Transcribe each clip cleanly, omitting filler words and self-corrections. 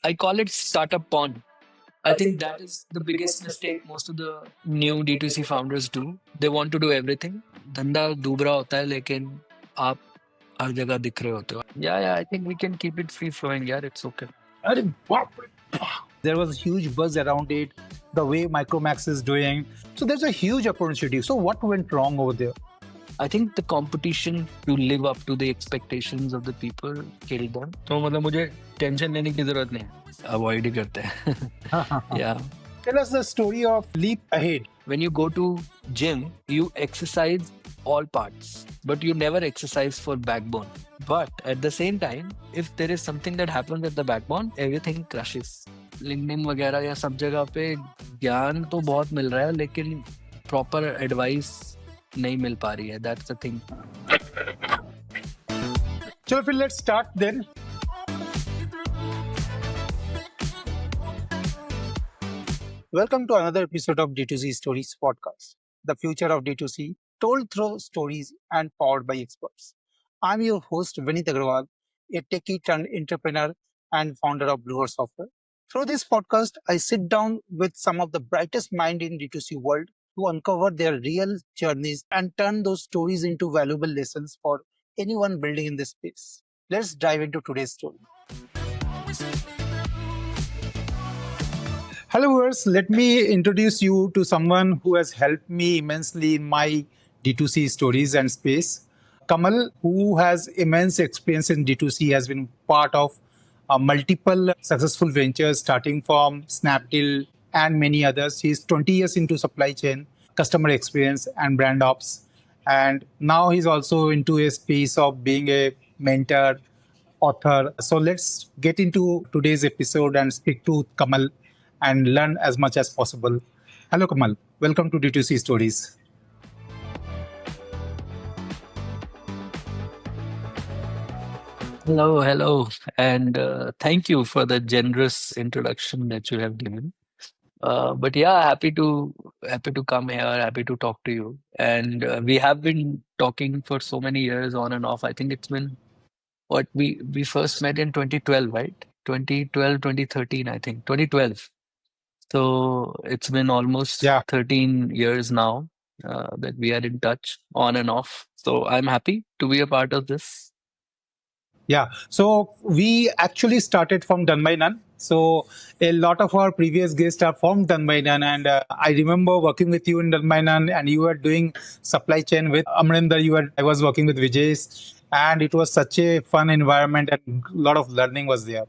I call it startup porn. I think that is the biggest mistake most of the new D2C founders do. They want to do everything. धंधा डूब रहा होता है लेकिन आप हर जगह दिख रहे होते हो. Yeah, I think we can keep it free flowing. Yeah, it's okay. अरे बाप रे. There was a huge buzz around it, the way Micromax is doing. So there's a huge opportunity. So what went wrong over there? I think the competition to live up to the expectations of the people killed them. तो मतलब मुझे tension लेने की जरूरत नहीं है. Avoid ही करते हैं. Yeah. Tell us the story of Leap Ahead. When you go to gym, you exercise all parts, but you never exercise for backbone. But at the same time, if there is something that happens at the backbone, everything crashes. LinkedIn वगैरह या सब जगह पे ज्ञान तो बहुत मिल रहा है लेकिन प्रॉपर एडवाइस नहीं मिल पा रही है. That's the thing. चलो फिर let's start then. Welcome to another episode of D2C Stories podcast, the future of D2C, told through stories and powered by experts. I'm your host, Vinit Agrawal, a techie turned entrepreneur and founder of Bluer Software. Through this podcast, I sit down with some of the brightest minds in D2C world to uncover their real journeys and turn those stories into valuable lessons for anyone building in this space. Let's dive into today's story. Hello viewers, let me introduce you to someone who has helped me immensely in my D2C stories and space. Kamal, who has immense experience in D2C, has been part of multiple successful ventures starting from Snapdeal and many others. He's 20 years into supply chain, customer experience and brand ops. And now he's also into a space of being a mentor, author. So let's get into today's episode and speak to Kamal and learn as much as possible. Hello, Kamal. Welcome to D2C Stories. Hello, and thank you for the generous introduction that you have given. But yeah, happy to come here, happy to talk to you. And we have been talking for so many years on and off. I think it's been what we first met in 2012, right? 2012, 2013, I think. 2012. So it's been almost Yeah. 13 years now that we are in touch on and off. So I'm happy to be a part of this. Yeah. So we actually started from Done by None. So a lot of our previous guests are from Done by None. And I remember working with you in Done by None, and you were doing supply chain with Amrinder. I was working with Vijay. And it was such a fun environment and a lot of learning was there.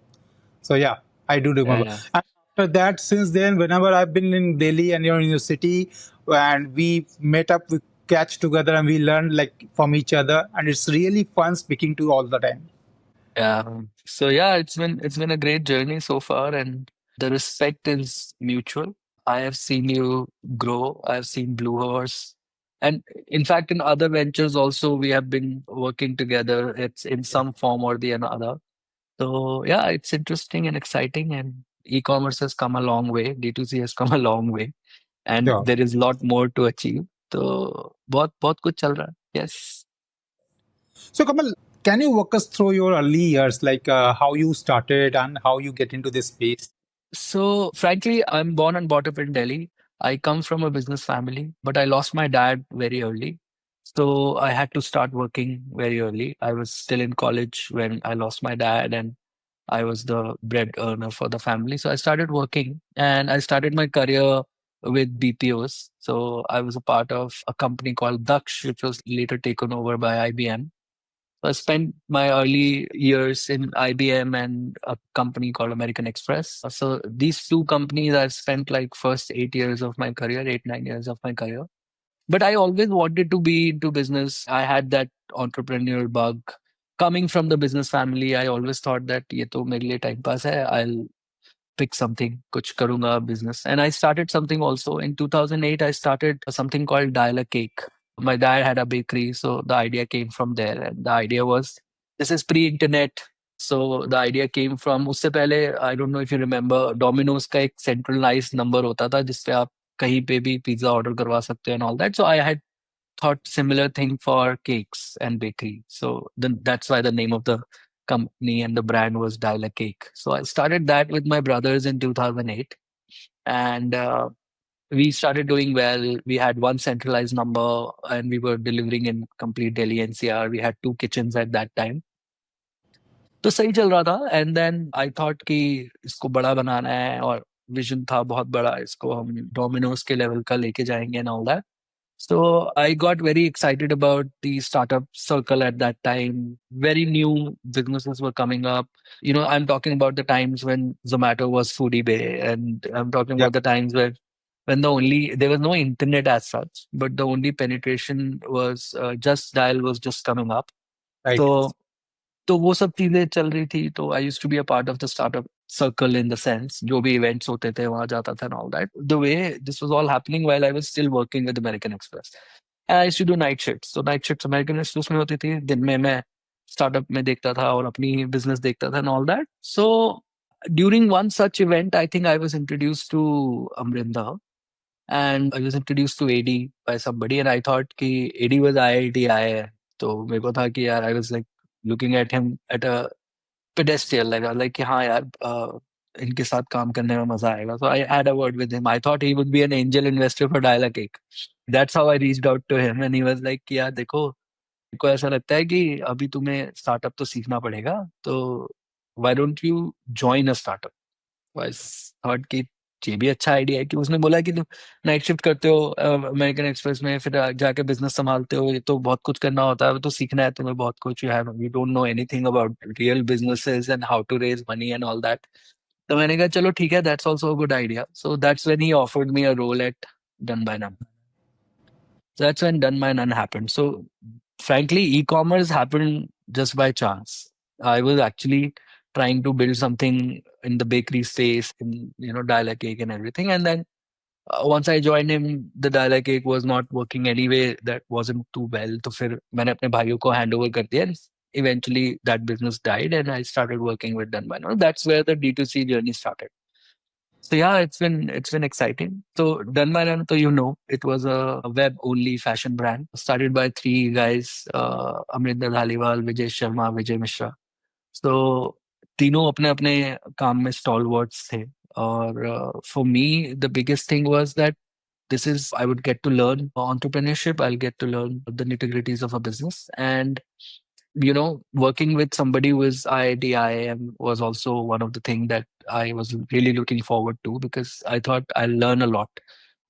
So yeah, I do remember. Yeah. And after that, since then, whenever I've been in Delhi and you're in your city, and we met up, we catch together and we learn like from each other, and it's really fun speaking to you all the time. Yeah. So yeah, it's been a great journey so far, and the respect is mutual. I have seen you grow. I've seen Blue Horse, and in fact, in other ventures also, we have been working together. It's in some form or the another. So yeah, it's interesting and exciting, and e-commerce has come a long way. D2C has come a long way, and Sure. there is a lot more to achieve. So बहुत बहुत कुछ चल रहा है. Yes. So, Kamal, can you walk us through your early years, like how you started and how you get into this space? So, frankly, I'm born and brought up in Delhi. I come from a business family, but I lost my dad very early. So, I had to start working very early. I was still in college when I lost my dad, and I was the bread earner for the family. So, I started working and I started my career with BPOs. So, I was a part of a company called Daksh, which was later taken over by IBM. So I spent my early years in IBM and a company called American Express. So these two companies I've spent like first 8 years of my career, 8, 9 years of my career. But I always wanted to be into business. I had that entrepreneurial bug. Coming from the business family, I always thought that ये तो मेरे लिए time pass है. I'll pick something, कुछ करूँगा business. And I started something also. In 2008, I started something called Dial a Cake. My dad had a bakery, so the idea came from there. And the idea was, this is pre-internet. So the idea came from, उससे पहले, I don't know if you remember, Domino's का एक centralized number होता था जिसपे आप कहीं पे भी pizza order करवा सकते हैं and all that. So I had thought similar thing for cakes and bakery. So then that's why the name of the company, and the brand was Dial a Cake. So I started that with my brothers in 2008, and we started doing well. We had one centralized number, and we were delivering in complete Delhi NCR. We had two kitchens at that time. तो सही चल रहा था and then I thought कि इसको बड़ा बनाना है और विजन था बहुत बड़ा इसको हम डोमिनोज के लेवल का लेके जाएंगे and all that so I got very excited about the startup circle at that time. Very new businesses were coming up. I'm talking about the times when Zomato was Foodie Bay, and I'm talking Yeah. about the times where when there was no internet as such, but the only penetration was just dial was just coming up. Right. So तो वो सब चीज़ें चल रही थी, तो I used to be a part of the startup circle in the sense जो भी इवेंट्स होते थे वहां जाता था and all that the way this was all happening while I was still working with American Express and I used to do night shifts, तो night shifts American Express में होती थी, दिन में मैं स्टार्टअप में देखता था और अपनी बिजनेस देखता था and all that. So during one such event I think I was introduced to Amarinder and I was introduced to AD by somebody and I thought कि AD was IIT आया है, तो मेरे को था कि यार I was like looking at him at a pedestal, like कि हाँ यार इनके साथ काम करने में मजा आएगा. So I had a word with him. I thought he would be an angel investor for Dial a Cake. That's how I reached out to him and he was like कि यार देखो मेरे को ऐसा लगता है कि अभी तुम्हें स्टार्टअप तो सीखना पड़ेगा, तो why don't you join a startup. बस थॉट कि ये भी अच्छा आइडिया है कि उसने बोला कि तुम नाइट शिफ्ट करते हो अमेरिकन एक्सप्रेस में, फिर जाके बिजनेस संभालते हो, ये तो बहुत कुछ करना होता है, तो सीखना है तुम्हें बहुत कुछ, you don't know anything about real businesses and how to raise money and all that. तो मैंने कहा चलो ठीक है, that's also a good idea. So that's when he offered me a role at done by none. That's when Done by None happened. So, frankly, e-commerce happened just by chance. I was actually trying to build something in the bakery space, in dial cake and everything. And then once I joined him, the dial cake was not working anyway. That wasn't too well. तो फिर मैंने अपने भाइयों को hand over कर दिया. Eventually, that business died, and I started working with Done by None. That's where the D2C journey started. So yeah, it's been exciting. So Done by None, so it was a web only fashion brand started by three guys, Amrinder Dhaliwal, Vijay Sharma, Vijay Mishra. So तीनों अपने अपने काम में stalwarts थे. और for me, the biggest thing was that I would get to learn entrepreneurship. I'll get to learn the nitty gritties of a business, and working with somebody who is IIT IIM was also one of the things that I was really looking forward to because I thought I'll learn a lot.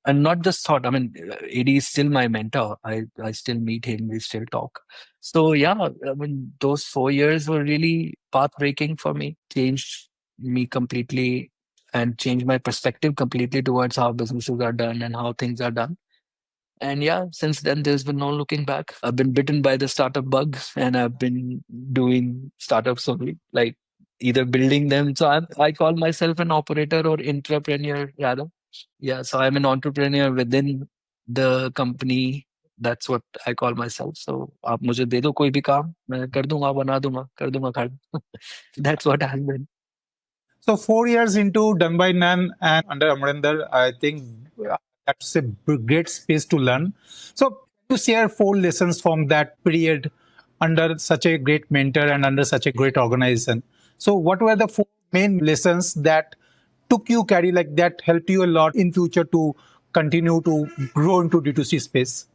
And not just thought, I mean, AD is still my mentor. I still meet him, we still talk. So, yeah, I mean, those 4 years were really path breaking for me, changed me completely and changed my perspective completely towards how businesses are done and how things are done. And yeah, since then, there's been no looking back. I've been bitten by the startup bug and I've been doing startups only, like either building them. So I call myself an operator or entrepreneur rather. Yeah, so I'm an entrepreneur within the company. That's what I call myself. So आप मुझे दे दो कोई भी काम मैं कर दूंगा बना दूंगा कर दूंगा खड़ा. That's what I've been. So 4 years into Done by None and under Amrinder, I think that's a great space to learn. So to share 4 lessons from that period under such a great mentor and under such a great organization. So what were the 4 main lessons that took you carry like that helped you a lot in future to continue to grow into D2C space?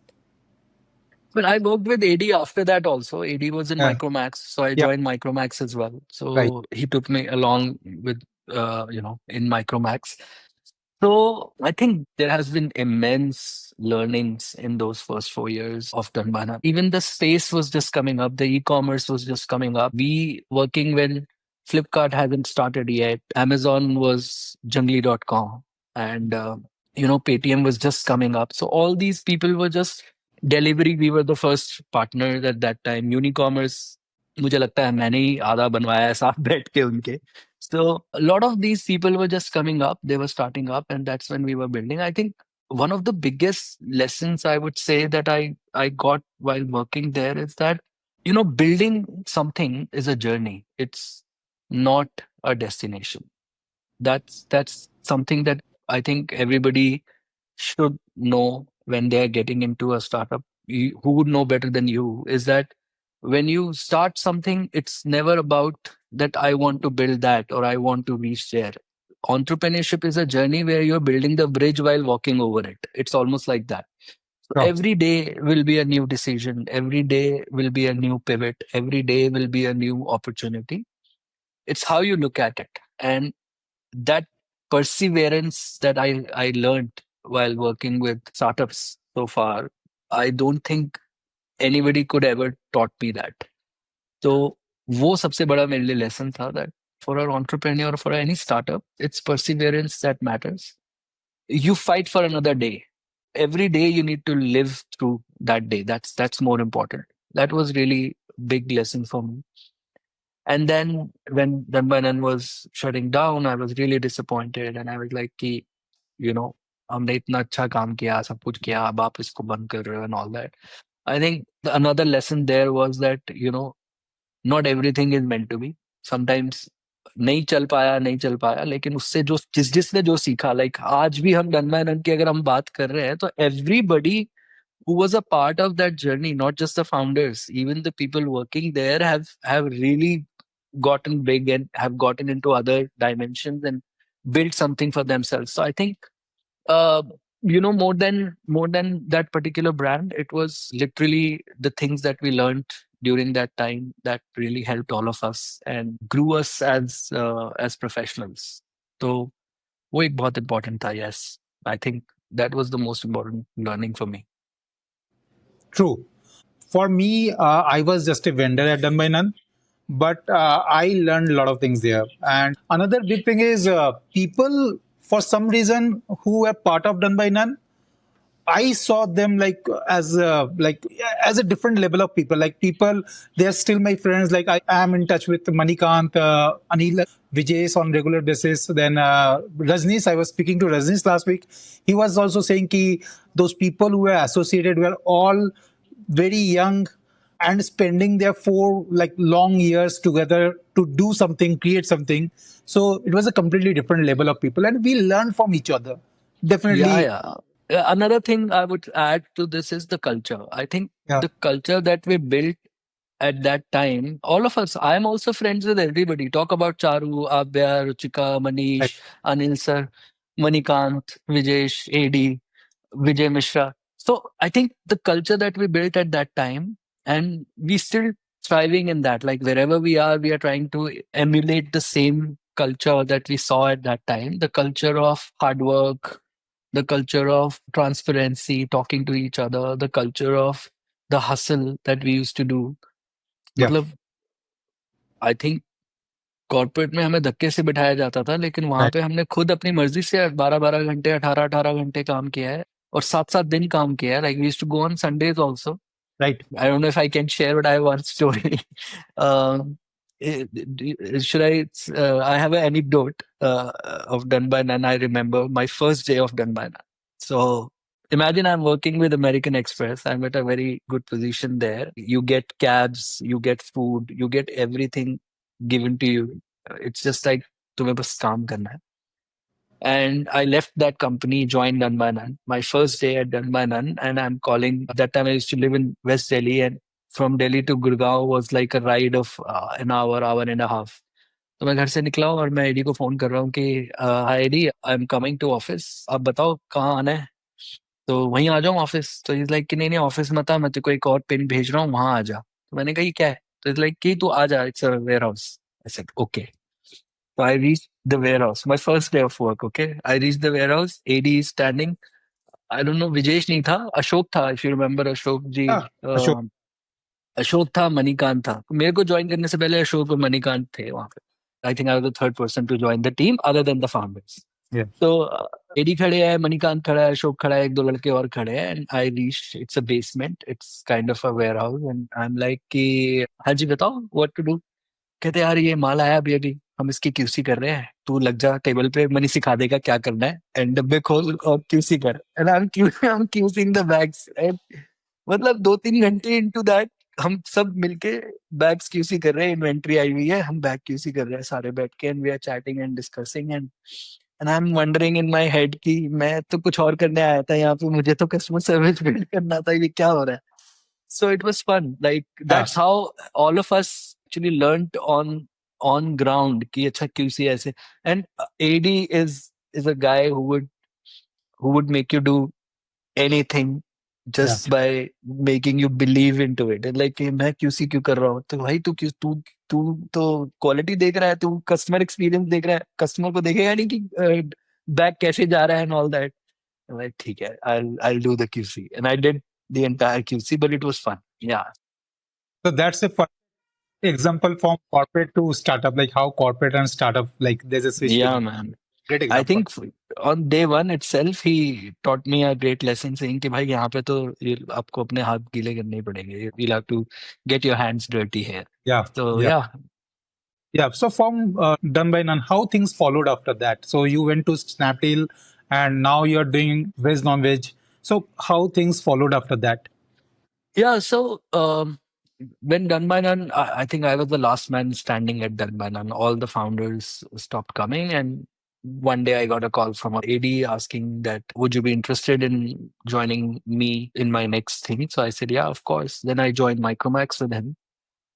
But I worked with AD after that also. AD was in Yeah. Micromax, so I Yeah. joined Micromax as well. Right. So he took me along with, in Micromax. So I think there has been immense learnings in those first 4 years of Danbana. Even the space was just coming up. The e-commerce was just coming up. We working when Flipkart hasn't started yet. Amazon was jungly.com and Paytm was just coming up. So all these people were just delivery. We were the first partners at that time. Unicommerce मुझे लगता है मैंने ही आधा बनवाया है साथ बैठ के उनके. So a lot of these people were just coming up, they were starting up, and that's when we were building. I think one of the biggest lessons I would say that I got while working there is that building something is a journey. It's not a destination. That's something that I think everybody should know when they are getting into a startup. Who would know better than you is that when you start something, it's never about that I want to build that or I want to reach there. Entrepreneurship is a journey where you're building the bridge while walking over it. It's almost like that. So Sure. every day will be a new decision. Every day will be a new pivot. Every day will be a new opportunity. It's how you look at it. And that perseverance that I learned while working with startups so far, I don't think anybody could ever taught me that. तो वो सबसे बड़ा मेरे लिए lesson था that for an entrepreneur, for any startup, it's perseverance that matters. You fight for another day. Every day you need to live through that day. That's more important. That was really big lesson for me. And then when Dhanbanan was shutting down, I was really disappointed, and I was like, कि, you know, हमने इतना अच्छा काम किया, सब कुछ किया, अब आप इसको बंद कर रहे हो and all that. I think another lesson there was that, not everything is meant to be. Sometimes नहीं चल पाया, लेकिन उससे जो जिसने जो सीखा, like आज भी हम डन बाय डन की अगर हम बात कर रहे हैं, तो everybody who was a part of that journey, not just the founders, even the people working there have really gotten big and have gotten into other dimensions and built something for themselves. So I think, uh, more than that particular brand, it was literally the things that we learned during that time that really helped all of us and grew us as professionals. So वो एक बहुत important था. Yes, I think that was the most important learning for me. True. For me, I was just a vendor at Done by None, but I learned a lot of things there. And another big thing is people, for some reason, who are part of Done by None, I saw them as a different level of people. Like people, they are still my friends. Like I am in touch with Manikant, Anil, Vijay on regular basis. Then Rajnish, I was speaking to Rajnish last week. He was also saying ki those people who were associated were all very young and spending their four like long years together to do something, create something. So it was a completely different level of people, and we learned from each other. Yeah, Definitely, yeah. Another thing I would add to this is the culture. I think yeah, the culture that we built at that time, all of us, I am also friends with everybody. Talk about Charu, Abhya, Ruchika, right, Manish, Anil sir, Manikant, Vijesh, AD, Vijay Mishra. So I think the culture that we built at that time, and we still thriving in that. Like wherever we are trying to emulate the same culture that we saw at that time, the culture of hard work, the culture of transparency, talking to each other, the culture of the hustle that we used to do. yeah, मतलब I think corporate में हमें धक्के से बिठाया जाता था, लेकिन वहां right, पे हमने खुद अपनी मर्जी से 12-12 घंटे, 18-18 घंटे काम किया है और 7-7 दिन काम किया है. Like we used to go on Sundays also. right. I don't know if I can share, but I have one story. um, should I? I have an anecdote of Done by None. I remember my first day of Done by None. So imagine I'm working with American Express. I'm at a very good position there. You get cabs, you get food, you get everything given to you. It's just like तुम्हें बस काम करना है. And I left that company, joined Done by None. My first day at Done by None, and I'm calling. That time I used to live in West Delhi, and from Delhi to Gurgaon was like a ride of an hour, hour and a half. तो मैं घर से निकला हूँ और मैं AD को phone कर रहा हूँ कि hi Eddie, I am coming to office, आप बताओ कहाँ आना है. तो वहीं आ जाऊँ ऑफिस. तो इज लाइक कि नहीं नहीं, ऑफिस मत आ, मैं तेरे को एक और पिन भेज रहा हूँ, वहां आ जा. तो मैंने कहा ये क्या है. तो इज लाइक कि तू आ जा, it's a warehouse. I said okay. So I reached the warehouse. My first day of work. Okay, I reached the warehouse. AD is standing. I don't know. Vijesh नहीं था. अशोक था. If you remember Ashok ji. Yeah, Ashok. Ashok था. मणिकांत था. मेरे को join करने से पहले अशोक और मणिकांत थे वहां पे. I think I was the third person to join the team other than the founders. Yeah, तो एडी खड़े हैं, मणिकांत खड़ा है, अशोक खड़ा है, एक दो लड़के और खड़े हैं. And I reach, it's a basement, it's kind of a warehouse. And I am like कि हाँ जी बताओ व्हाट टू डू. कहते यार ये माल आया अभी अभी, हम इसकी क्यूसी कर रहे हैं, तू लग जा टेबल पे, मनी सिखा देगा क्या करना है, एंड डब्बे खोल और क्यूसी कर. And I am QCing the bags. And मतलब 2-3 घंटे इनटू दैट हम सब मिलके बैग्स क्यूसी कर रहे हैं. इन्वेंट्री आई हुई है, हम बैग क्यूसी कर रहे हैं सारे बैठ के. And we are chatting and discussing. And I am wondering in my head कि मैं तो कुछ और करने आया था यहाँ पे, मुझे तो कस्टमर सर्विस बिल्ड करना था, ये क्या हो रहा है. So it was fun. Like Yeah, that's how all of us actually learned on ground कि अच्छा QC ऐसे. And AD is a guy who would make you do anything yeah. just by making you believe into it. And like कि मैं QC क्यों कर रहा हूँ? तो भाई तू तू तो क्वालिटी देख रहा है, तू कस्टमर एक्सपीरियंस देख रहा है, कस्टमर को देखेगा नहीं कि बैग कैसे जा रहा है and all that. I'm like, ठीक है, I'll do the QC. And I did the entire QC, but it was fun. Yeah. So that's a fun example from corporate to startup, like how corporate and startup, like there's a switch Yeah, between. man. Great I example. think on day one itself, he taught me a great lesson saying कि भाई यहाँ पे तो आपको अपने हाथ गीले करने ही पड़ेंगे. You'll have to get your hands dirty here. Yeah, So yeah, yeah. yeah. So from done by none, how things followed after that? So you went to Snapdeal, and now you're doing veg non-veg. So how things followed after that? Yeah, so when Done by None, I think I was the last man standing at Done by None. All the founders stopped coming, and one day I got a call from a AD asking that, would you be interested in joining me in my next thing? So I said, yeah, of course. Then I joined Micromax with him.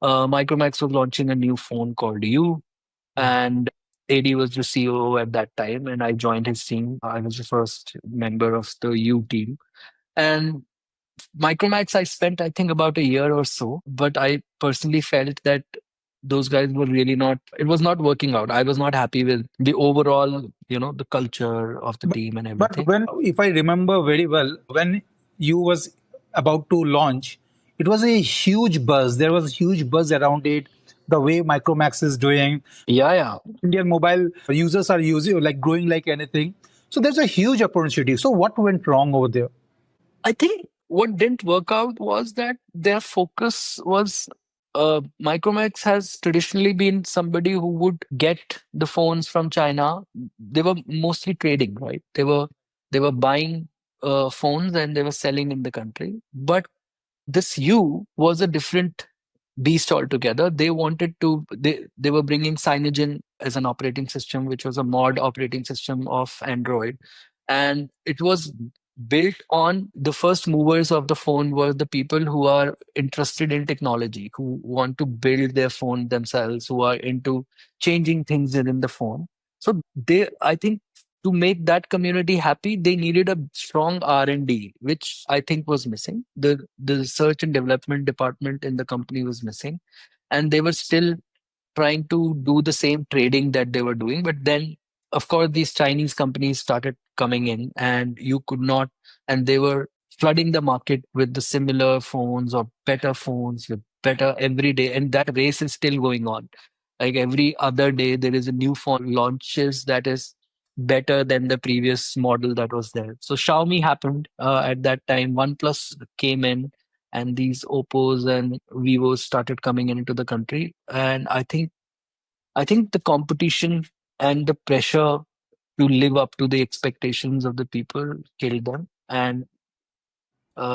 Micromax was launching a new phone called U, and AD was the COO at that time, and I joined his team. I was the first member of the U team. And Micromax, I spent, I think, about a year or so, but I personally felt that those guys were really not, it was not working out. I was not happy with the overall, the culture of the But, team and but everything. when, if I remember very well, when you was about to launch, it was a huge buzz. There was a huge buzz around it. The way Micromax is doing, Yeah, yeah. Indian mobile users are using like growing like anything. So there's a huge opportunity. So what went wrong over there? I think what didn't work out was that their focus was Micromax has traditionally been somebody who would get the phones from China. They were mostly trading, right? They were buying phones and they were selling in the country. But this U was a different beast altogether. They wanted to they were bringing Cyanogen as an operating system, which was a mod operating system of Android, and it was built on the first movers of the phone were the people who are interested in technology, who want to build their phone themselves, who are into changing things within the phone. So I think, to make that community happy, they needed a strong R&D, which I think was missing. The research and development department in the company was missing, and they were still trying to do the same trading that they were doing. But then, of course, these Chinese companies started coming in, and you could not, and they were flooding the market with the similar phones or better phones with better every day. And that race is still going on. Like every other day, there is a new phone launches that is better than the previous model that was there. So Xiaomi happened at that time. OnePlus came in, and these Oppos and Vivos started coming into the country. And I think the competition and the pressure to live up to the expectations of the people killed them, and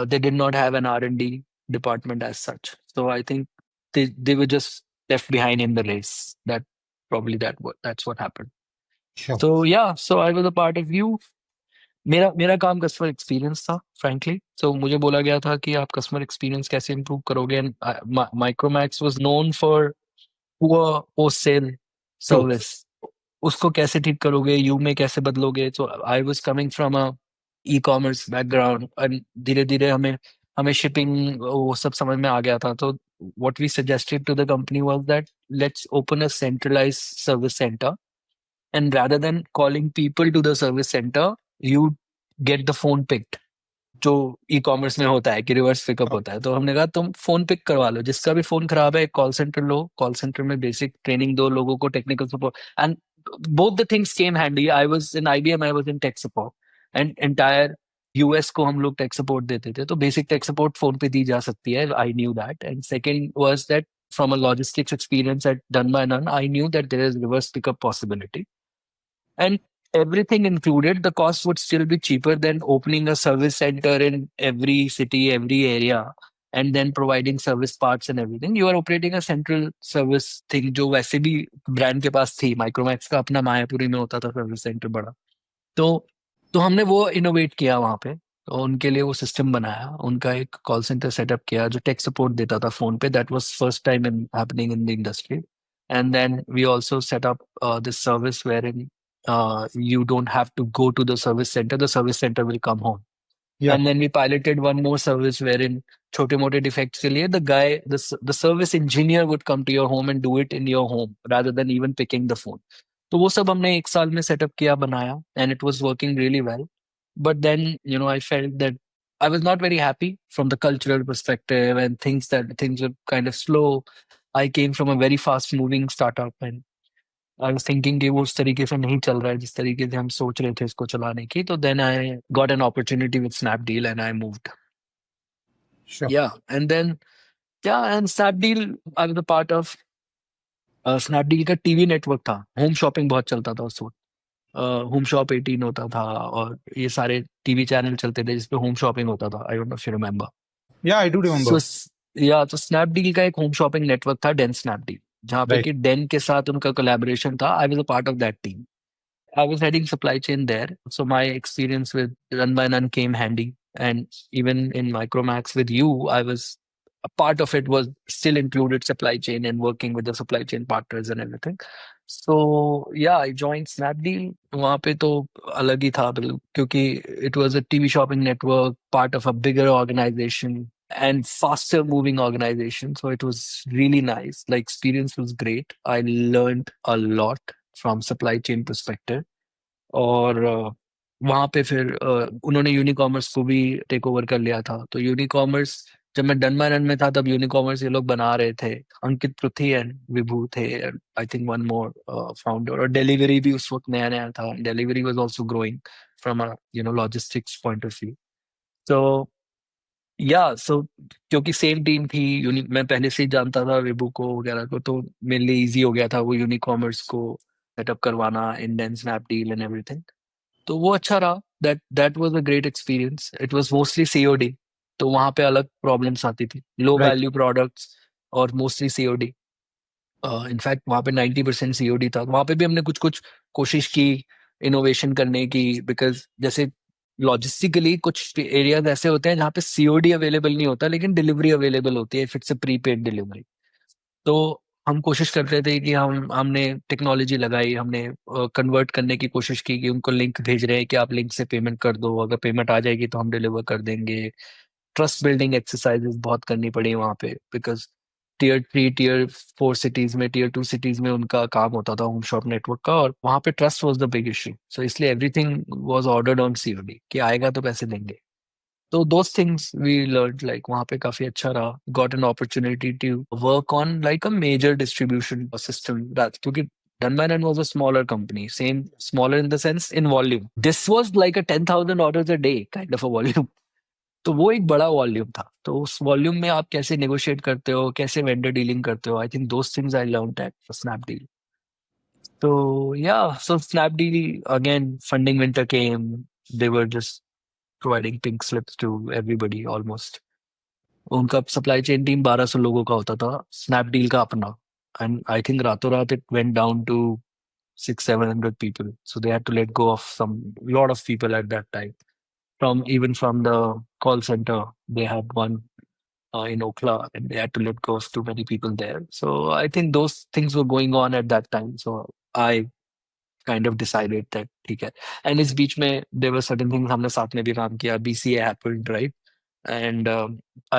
they did not have an R&D department as such. So I think they were just left behind in the race. That's what happened. Sure. So yeah, so I was a part of you. मेरा काम customer experience था frankly. So मुझे बोला गया था कि आप customer experience कैसे इंप्रूव करोगे. And Micromax was known for poor post sale True. Service. उसको कैसे ठीक करोगे, यू में कैसे बदलोगे. So I was coming from a e commerce background, and धीरे धीरे हमें हमें शिपिंग वो सब समझ में आ गया था. तो what we suggested to the company was that let's open a centralized service center, and rather than calling people to the service center, you get the phone picked. जो ई कॉमर्स में होता है कि रिवर्स पिकअप होता है, तो हमने कहा तुम फोन पिक करवा लो, जिसका भी फोन खराब है कॉल सेंटर लो, कॉल सेंटर में बेसिक ट्रेनिंग दो लोगों को, technical support. And both the things came handy. I was in IBM, I was in tech support, and entire US को हम लोग टेक सपोर्ट देते थे. तो बेसिक टेक सपोर्ट फोन पे दी जा सकती है. I knew that. And second was that from a logistics experience at Done by None, I knew that there is reverse pickup possibility. And everything included, the cost would still be cheaper than opening a service center in every city, every area, and then providing service parts and everything. You are operating a central service thing, जो वैसे भी brand के पास थी. Micromax का अपना मायापुरी में होता था सर्विस सेंटर बड़ा. तो तो हमने वो इनोवेट किया वहां पे. तो उनके लिए वो सिस्टम बनाया, उनका एक कॉल सेंटर सेटअप किया जो टेक सपोर्ट देता था फोन पे. That was first time in happening in the industry. And then we also set up this service where in you don't have to go to the service center. The service center will come home. Yeah. And then we piloted one more service wherein छोटे मोटे defects के लिए the guy, the service engineer would come to your home and do it in your home rather than even picking the phone. तो वो सब हमने एक साल में सेटअप किया, बनाया, and it was working really well. But then, I felt that I was not very happy from the cultural perspective, and things were kind of slow. I came from a very fast moving startup, and I was thinking कि वो उस तरीके से नहीं चल रहा है जिस तरीके से हम सोच रहे थे इसको चलाने की. तो then I got an opportunity with Snapdeal and I moved. Sure. Yeah and then yeah and Snapdeal, I was a part of Snapdeal का टीवी नेटवर्क था. होम शॉपिंग बहुत चलता था उस वक्त. होम शॉप 18 होता था और ये सारे टीवी चैनल चलते थे जिसपे होम शॉपिंग होता था. I don't know if you remember. Yeah, I do so remember. या तो स्नैपडील का एक होम शॉपिंग नेटवर्क था, डेन स्नैपडील, जहाँ पे Right. कि डेन के साथ उनका कोलैबोरेशन था. आई was a part of that team. I was heading supply chain there. So my experience with Run by None came handy. And even in Micromax with you, I was a part of it was still included supply chain and working with the supply chain partners and everything. So yeah, I joined Snapdeal. वहाँ पे तो अलग ही था बिल्कुल, क्योंकि it was a TV shopping network, part of a bigger organization and faster moving organization. So it was really nice. The experience was great. I learned a lot from supply chain perspective. और वहाँ पे फिर उन्होंने Unicommerce को भी take over कर लिया था. तो यूनिकॉमर्स, जब मैं डन बाय रन में था तब यूनिकॉमर्स ये लोग बना रहे थे. अंकित पृथ्वी एंड विभू थे, I think one more founder. और डिलीवरी भी उस वक्त नया नया था. Delivery was also growing from a logistics point of view. तो या सो क्योंकि सेम टीम थी, मैं पहले से ही जानता था विभू को वगैरह को, तो मेरे लिए इजी हो गया था वो यूनिकॉमर्स को सेटअप करवाना, इंडेन स्नैपडील एंड एवरीथिंग. तो वो अच्छा रहा. That was a great experience. It was mostly COD. तो वहां पे अलग प्रॉब्लम्स आती थी, लो Right. वैल्यू प्रोडक्ट्स और मोस्टली सीओडी. इनफैक्ट वहां पे 90% सीओडी था. वहां पे भी हमने कुछ कुछ कोशिश की इनोवेशन करने की, बिकॉज जैसे लॉजिस्टिकली कुछ एरियाज ऐसे होते हैं जहाँ पे सीओडी अवेलेबल नहीं होता लेकिन डिलीवरी अवेलेबल होती है if it's a prepaid delivery. तो हम कोशिश करते थे कि हमने टेक्नोलॉजी लगाई, हमने कन्वर्ट करने की कोशिश की कि उनको लिंक भेज रहे हैं कि आप लिंक से पेमेंट कर दो, अगर पेमेंट आ जाएगी तो हम डिलीवर कर देंगे. ट्रस्ट बिल्डिंग एक्सरसाइजेस बहुत करनी पड़ी वहाँ पे, बिकॉज टीयर 3 टीयर 4 सिटीज में, टीयर 2 सिटीज में उनका काम होता था होम शॉप नेटवर्क का, और वहाँ पे trust was the big issue. So इसलिए everything was ordered on COD कि आएगा तो पैसे देंगे. तो those things we learn, like वहाँ पे काफी अच्छा रहा. Got an opportunity to work on like a major distribution system, क्योंकि Done by None was a smaller company, same smaller in the sense in volume. This was like a 10,000 orders a day kind of a volume. तो वो एक बड़ा volume था. तो उस volume में आप कैसे नेगोशिएट करते हो, कैसे वेंडर डीलिंग करते हो, I think those things I learned at Snapdeal. तो या so Snapdeal again, funding winter came. They were just providing pink slips to everybody almost. उनका सप्लाई चेन टीम 1200 लोगों का होता था, स्नैपडील का अपना. एंड आई थिंक रातों रात it went down to 600-700 people. So they had to let go of some lot of people at that time. From the call center, they had one in Okla, and they had to let go of too many people there. So I think those things were going on at that time. So I kind of decided that ठीक है. And इस बीच में there were certain things हमने साथ में भी काम किया. BCA happened, right? And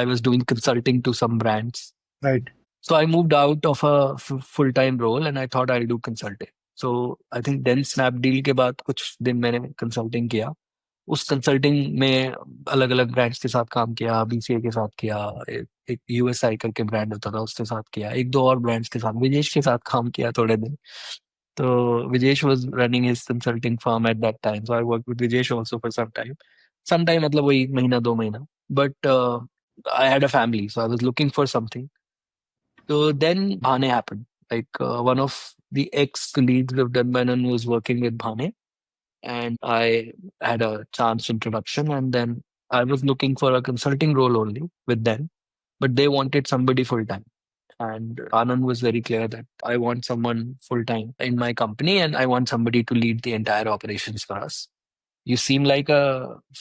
I was doing consulting to some brands. Right. So I moved out of a full-time role and I thought I'll do consulting. So I think then Snapdeal के बाद कुछ दिन मैंने consulting किया. उस consulting में अलग अलग ब्रांड्स के साथ काम किया, बीसीए के साथ किया, एक यूएसआई करके ब्रांड होता था उसके साथ किया, एक दो और ब्रांड्स के साथ, विजेश के साथ काम किया थोड़े दिन. तो Vijesh was running his consulting firm at that time, so I work with Vijesh also for some time मतलब वही महीना 2 महीना. But I had a family, so I was looking for something. So then Bhane happened. Like one of the ex colleagues of Done by None was working with Bhane, and I had a chance introduction. And then I was looking for a consulting role only with them, but they wanted somebody full time. And Anand was very clear that I want someone full time in my company, and I want somebody to lead the entire operations for us. You seem like a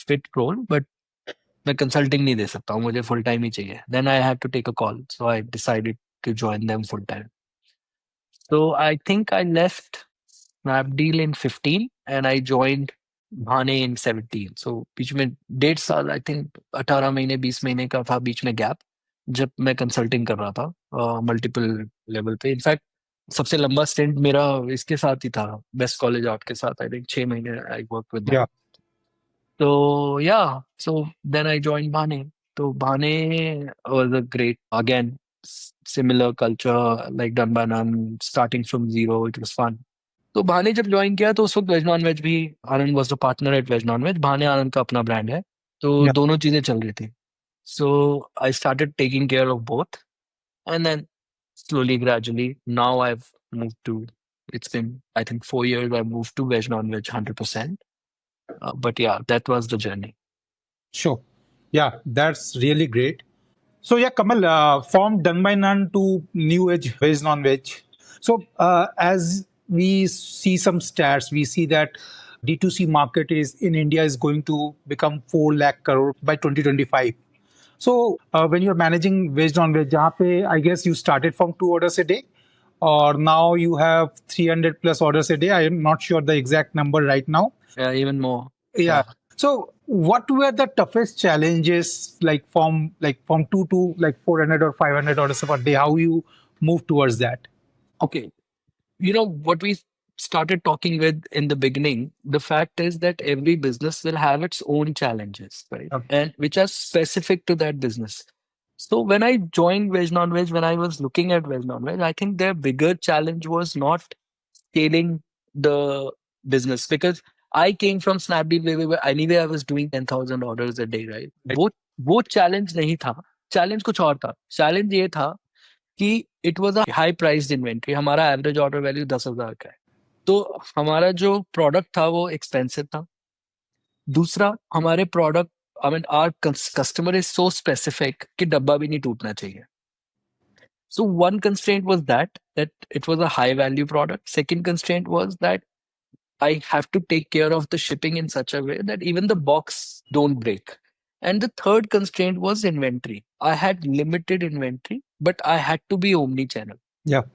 fit role, but मैं consulting नहीं दे सकता हूँ, मुझे full time ही चाहिए. Then I had to take a call, so I decided to join them full time. So I think I left Snapdeal in 15 and I joined Bhane in 17. So बीच में 1.5 साल, I think 18 महीने 20 महीने का था बीच में gap, जब मैं consulting कर रहा था मल्टीपल लेवल पे. इनफैक्ट सबसे लंबा स्टेंट मेरा इसके साथ ही था, बेस्ट कॉलेज आउट के साथ. आई थिंक 6 महीने आई work with them. Yeah, So yeah, so then I joined Bhane. So Bhane was a great, again, similar culture, like done by none, starting from zero. It was fun. तो भाने जब join किया तो उस वक्त veg non veg भी, Anand was the partner at veg non veg. भाने आनंद का अपना ब्रांड है, तो yeah, दोनों चीजें चल रही थी. So I started taking care of both and then slowly gradually now I've moved to, it's been I think 4 years I moved to veg non veg 100%. But yeah, that was the journey. sure. Yeah, that's really great. So yeah, Kamal, from done by none to new age veg non-veg. So as we see some stats, we see that D2C market is in India is going to become 4 lakh crore by 2025. So when you're managing veg non-veg, जहाँ पे I guess you started from 2 orders a day, or now you have 300 plus orders a day. I am not sure the exact number right now. Yeah, even more. Yeah. Yeah. So what were the toughest challenges like from 2 to like 400 or 500 orders per day? How you move towards that? Okay. You know what we started talking with in the beginning, the fact is that every business will have its own challenges, right? Yeah. And which are specific to that business. So when I joined Veg Non Veg, when I was looking at Veg Non Veg, I think their bigger challenge was not scaling the business, because I came from Snapdeal where anyway I was doing 10,000 orders a day, right? Right. वो challenge नहीं था. Challenge कुछ और था. Challenge ये था कि it was a high priced inventory. हमारा एवरेज ऑर्डर वैल्यू 10,000 का है. तो हमारा जो प्रोडक्ट था वो एक्सपेंसिव था. दूसरा, हमारे product, I mean our customer is so specific कि डब्बा भी नहीं टूटना चाहिए. So one constraint was that it was a high value product. Second constraint was that I have to take care of the shipping in such a way that even the box don't break. And the third constraint was inventory. I had limited inventory, but I had to be omni-channel, Yeah.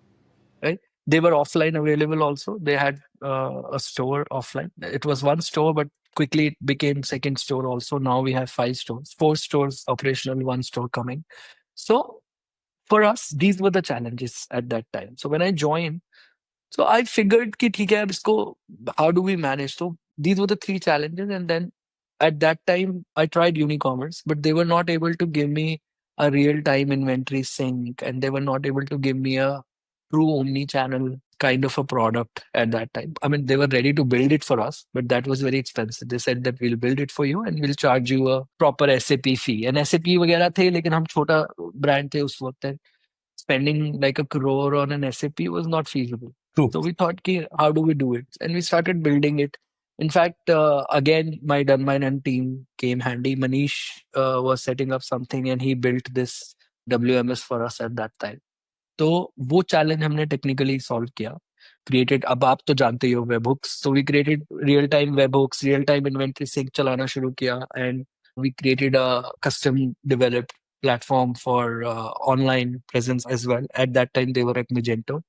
right? They were offline available also. They had a store offline. It was one store, but quickly it became second store also. Now we have 5 stores, 4 stores operational, one store coming. So for us, these were the challenges at that time. So when I joined, so I figured कि ठीक है अब इसको how do we manage? So these were the 3 challenges, and then at that time I tried Unicommerce, but they were not able to give me a real-time inventory sync, and they were not able to give me a true omni-channel kind of a product at that time. I mean, they were ready to build it for us, but that was very expensive. They said that we'll build it for you and we'll charge you a proper SAP fee. And SAP वगैरह थे, लेकिन हम छोटा brand थे उस वक्त. Spending like a crore on an SAP was not feasible. True. So we thought, ki, how do we do it? And we started building it. In fact, again, my Dunmine and team came handy. Manish was setting up something and he built this WMS for us at that time. तो वो challenge हमने technically solve किया. Created, अब आप तो जानते ही हो webhooks, so we created real time web hooks, real time inventory sync चलाना शुरू किया, and we created a custom developed platform for online presence as well. At that time they were at Magento,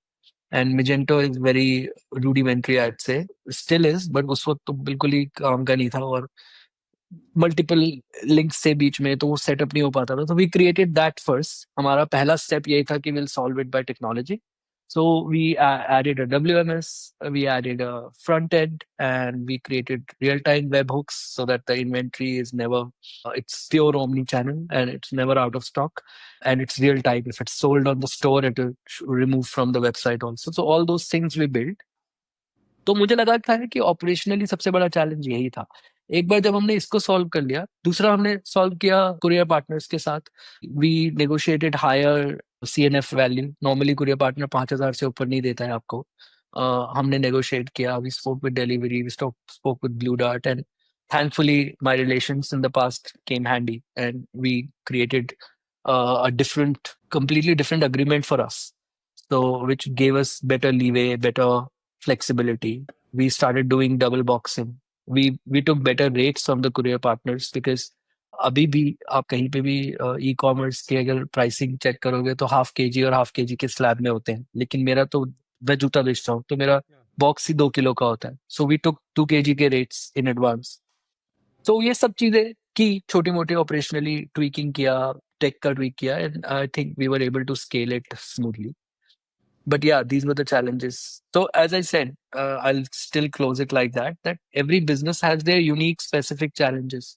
and Magento is very rudimentary, I'd say, still is, but उस वक्त तो बिल्कुल ही काम का नहीं था, और मल्टीपल लिंक्स से बीच में, तो वो सेटअप नहीं हो पाता था. तो वी क्रिएटेड दैट फर्स्ट. हमारा पहला स्टेप यही था कि will solve it by technology. So we added a WMS, we added a front end, and we created real-time webhooks so that the inventory is never, it's pure omni-channel and it's never out of stock, and it's real-time. If it's sold on the store, it will remove from the website also. So all those things we built. तो मुझे लगा था कि operationally सबसे बड़ा challenge यही था. एक बार जब हमने इसको सॉल्व कर लिया, दूसरा हमने सॉल्व किया कुरियर पार्टनर्स के साथ. We negotiated higher CNF value. Normally courier partner 5,000 से ऊपर नहीं देता है आपको. हमने नेगोशिएट किया. We spoke with Delhivery, we spoke with Blue Dart, and thankfully my relations in the past came handy, and we created a different, completely different agreement for us, so which gave us better leeway, better flexibility. We started doing double boxing. We took better rates from the courier partners, because अभी भी आप कहीं पे भी e commerce की अगर pricing check करोगे तो हाफ केजी और हाफ केजी के स्लैब में होते हैं, लेकिन मेरा तो, मैं जूता बेचता हूँ तो मेरा बॉक्स ही 2 किलो का होता है, सो वी टुक 2 केजी के रेट्स इन एडवांस। तो ये सब चीजें की, छोटी मोटी ऑपरेशनली ट्वीकिंग किया, टेक का ट्वीक किया, and I think we were able to scale it smoothly. But yeah, these were the challenges. So as I said, I'll still close it like that, that every business has their unique specific challenges.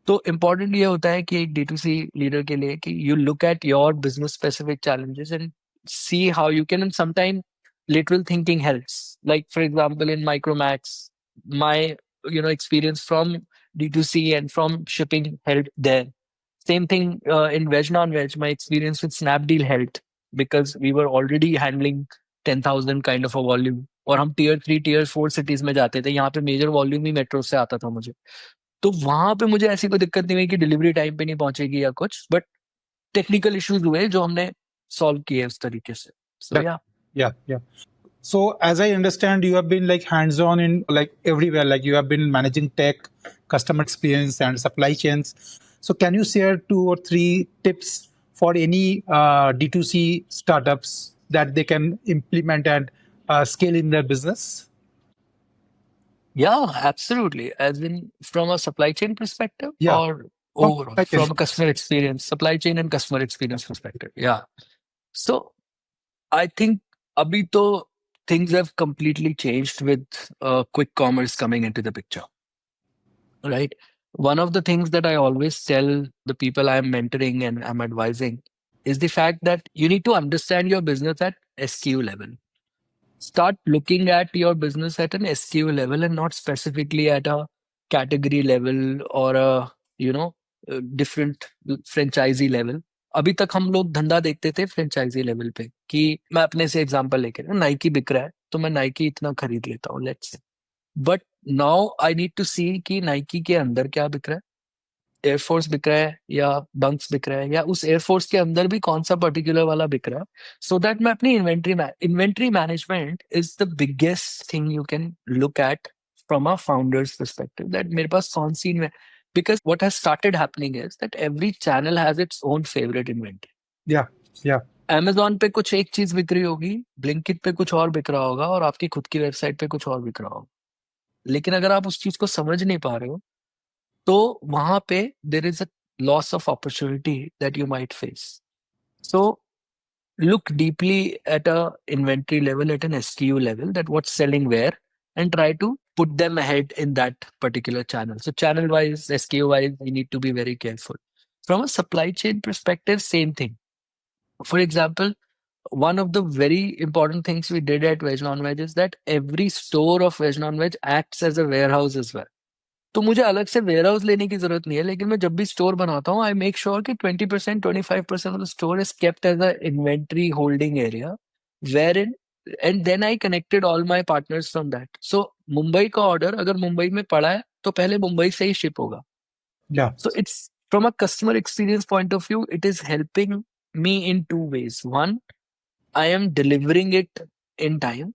तो important ये होता है कि एक D2C leader के लिए कि you look at your business specific challenges and see how you can, and sometimes lateral thinking helps. Like for example, in Micromax, my experience from D2C and from shipping helped there. Same thing in VegNonVeg, my experience with Snapdeal helped because we were already handling 10,000 kind of a volume. और हम Tier 3 Tier 4 cities में जाते थे, यहाँ पे major volume ही metro से आता था मुझे। तो वहां पे मुझे ऐसी कोई दिक्कत नहीं हुई कि डिलीवरी टाइम पे नहीं पहुंचेगी या कुछ, बट टेक्निकल इश्यूज हुए जो हमने सॉल्व किए उस तरीके से. सो Yeah, या yeah, yeah. So as I understand, you have been like hands-on in like everywhere. Like you have been managing tech, customer experience, and supply chains. So can you share 2 or 3 tips for any D2C startups that they can implement and scale in their business? Yeah absolutely, as in from a supply chain perspective Yeah, और from overall supply chain. From a customer experience, supply chain and customer experience perspective. Yeah so I think abhi to things have completely changed with quick commerce coming into the picture, right? One of the things that I always tell the people I'm mentoring and I'm advising is the fact that you need to understand your business at SKU level. Start looking at your business at an SKU level and not specifically at a category level or a different franchisee level. अभी तक हम लोग धंधा देखते थे franchise level पे, कि मैं अपने से एग्जांपल लेके, नाइकी बिक रहा है तो मैं नाइकी इतना खरीद लेता हूँ, let's say. But now I need to see कि नाइकी के अंदर क्या बिक रहा है, एयरफोर्स बिक रहा है या बंक्स बिक रहा है, या उस एयरफोर्स के अंदर भी कौन सा पर्टिकुलर वाला बिक रहा है, सो दैट मैं अपनी inventory management is the biggest thing you can look at from a founders perspective, that मेरे पास कौन सी because what has started happening is that every channel has its own favorite inventory. Yeah, yeah, Amazon पे कुछ एक चीज बिक रही होगी, Blinkit पे कुछ और बिक रहा होगा, और आपकी खुद की वेबसाइट पे कुछ और बिक रहा होगा. लेकिन अगर आप उस चीज को समझ नहीं पा रहे हो तो वहां पे देर is a loss of opportunity that you might face. So look deeply at a inventory level, at an SKU level, that what's selling where, and try to put them ahead in that particular channel. So channel wise, SKU wise, you need to be very careful. From a supply chain perspective, same thing. For example, one of the very important things we did at Veg Non-Veg is that every store of Veg Non-Veg acts as a warehouse as well. तो मुझे अलग से ware house लेने की जरूरत नहीं है, लेकिन मैं जब भी स्टोर बनाता हूँ आई मेक श्योर कि 20% 25% of the store is kept as a inventory holding area, wherein, and then I connected all my partners from that. So Mumbai का ऑर्डर अगर मुंबई में पड़ा है तो पहले मुंबई से ही शिप होगा. yeah, So it's from a customer experience point of view, it is helping me in two ways. One, I am delivering it in time,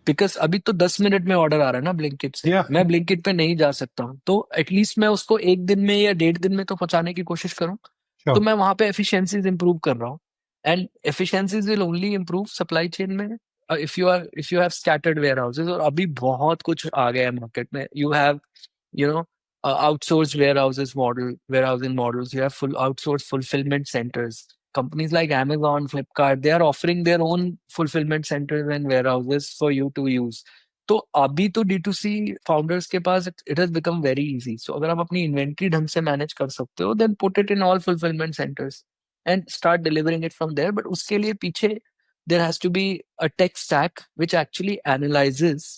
because अभी तो 10 मिनट में ऑर्डर आ रहा है ना ब्लिंकिट से, yeah, मैं ब्लिंकिट पे नहीं जा सकता हूँ, तो एटलीस्ट मैं उसको 1 दिन में या 1.5 दिन में तो पहुंचाने की कोशिश करूँ. तो sure. मैं वहां पे एफिशिएंसीज इंप्रूव कर रहा हूँ, and efficiencies will only improve supply chain में if you have scattered warehouses. और अभी बहुत कुछ आ गया है मार्केट में. You have you know outsourced warehousing models. You have full outsourced fulfillment centers. Companies like Amazon, Flipkart, they are offering their own fulfillment centers and warehouses for you to use. तो अभी तो D2C founders के पास it has become very easy. So अगर आप अपनी inventory ढंग से manage कर सकते हो, then put it in all fulfillment centers and start delivering it from there. But उसके लिए पीछे there has to be a tech stack which actually analyzes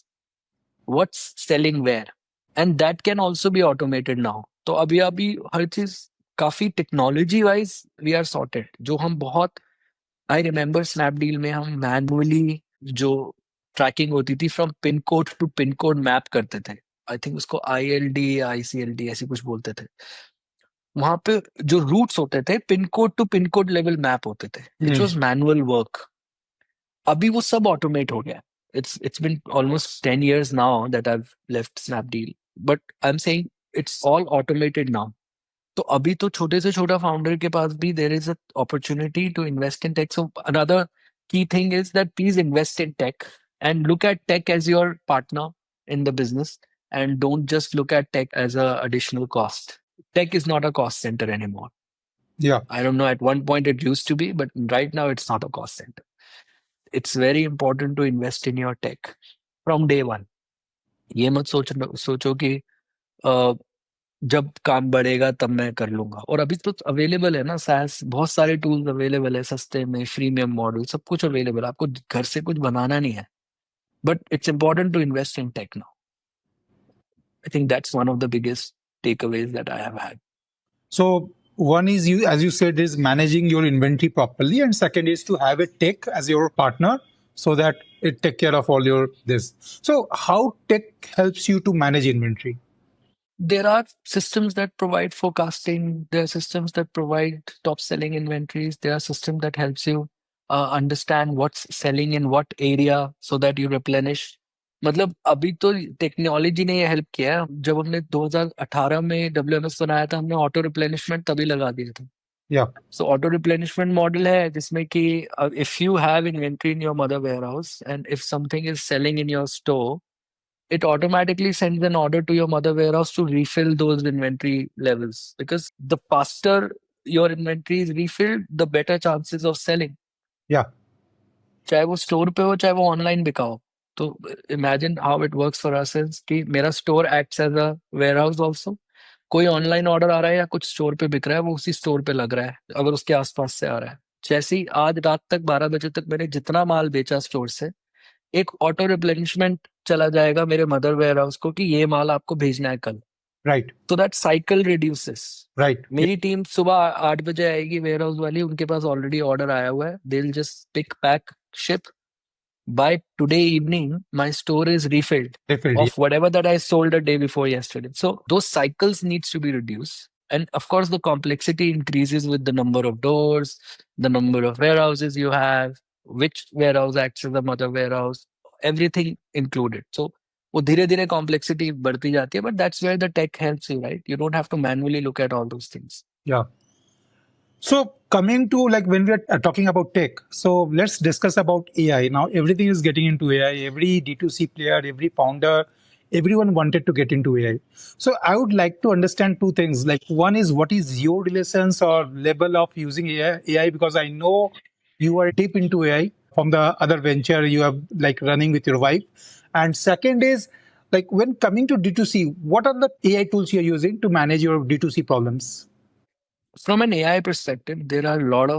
what's selling where, and that can also be automated now. तो अभी अभी हर चीज काफी technology wise we are sorted. जो हम बहुत, आई रिमेम्बर स्नैपडील में हम मैनुअली जो ट्रैकिंग होती थी from pin code to pin code map करते थे. आई थिंक उसको ILD या ICLD ऐसे कुछ बोलते थे. वहां पे जो रूट्स होते थे pin code to pin code level map होते थे, which Hmm. Was manual work. अभी वो सब ऑटोमेट हो गया. It's been almost 10 years now that I've left Snapdeal, but I'm saying it's all automated now. तो अभी तो छोटे से छोटा फाउंडर के पास भी there is a opportunity to invest in tech. So another key thing is that please invest in tech and look at tech as your partner in the business, and don't just look at tech as a additional cost. Tech is not a cost center anymore. Yeah. I don't know, at one point it used to be, but right now it's not a cost center. It's very important to invest in your tech from day one. ये मत सोचो कि अ, जब काम बढ़ेगा तब मैं कर लूंगा. और अभी तो अवेलेबल है ना, SaaS बहुत सारे टूल्स अवेलेबल है, सस्ते में, फ्रीमियम मॉडल, सब कुछ अवेलेबल है. आपको घर से कुछ बनाना नहीं है. But it's important to invest in tech now. I think that's one of the biggest takeaways that I have had. So one is, you, as you said, is managing your inventory properly, and second is to have a tech as your partner so that it take care of all your this. So how tech helps you to manage inventory? There are systems that provide forecasting. There are systems that provide top selling inventories. There are systems that helps you understand what's selling in what area so that you replenish. मतलब अभी तो technology ने ये help किया है. जब हमने 2018 में WMS बनाया था, हमने ऑटो रिप्लेनिशमेंट तभी लगा दिया था. Yeah. So auto replenishment model है जिसमें कि if you have inventory in your mother warehouse and if something is selling in your store, it automatically sends an order to your mother warehouse to refill those inventory levels, because the faster your inventory is refilled, the better chances of selling. Yeah. चाहे वो store पे हो, चाहे वो online बिका हो. तो imagine how it works for us is कि मेरा store acts as a warehouse also. कोई ऑनलाइन ऑर्डर आ रहा है या कुछ स्टोर पे बिक रहा है, वो उसी स्टोर पे लग रहा है अगर उसके आसपास से आ रहा है. जैसे ही आज रात तक 12 बजे तक मैंने जितना माल बेचा स्टोर से, एक ऑटो रिप्लेनिशमेंट चला जाएगा मेरे मदर वेयर हाउस को कि ये माल आपको भेजना है कल. Right. तो that cycle reduces. Right. Yeah. मेरी टीम सुबह 8 बजे आएगी वेयर हाउस वाली, उनके पास ऑलरेडी ऑर्डर आया हुआ है. They will just pick, pack, ship. By today evening, my store is refilled Refilled. Yeah. of whatever that I sold a day before yesterday. So those cycles needs to be reduced. And of course, the complexity increases with the number of doors, the number of warehouses you have, which warehouse acts as a mother warehouse, everything included. So वो धीरे धीरे complexity बढ़ती जाती है, but that's where the tech helps you, right? You don't have to manually look at all those things. Yeah. So coming to, like, when we are talking about tech, so let's discuss about AI. Now everything is getting into AI. Every D2C player, every founder, everyone wanted to get into AI. So I would like to understand two things. Like, one is, what is your relations or level of using AI? Because I know you are deep into AI from the other venture you have, like, running with your wife. And second is, like, when coming to D2C, what are the AI tools you're using to manage your D2C problems? From an AI perspective, there are a lot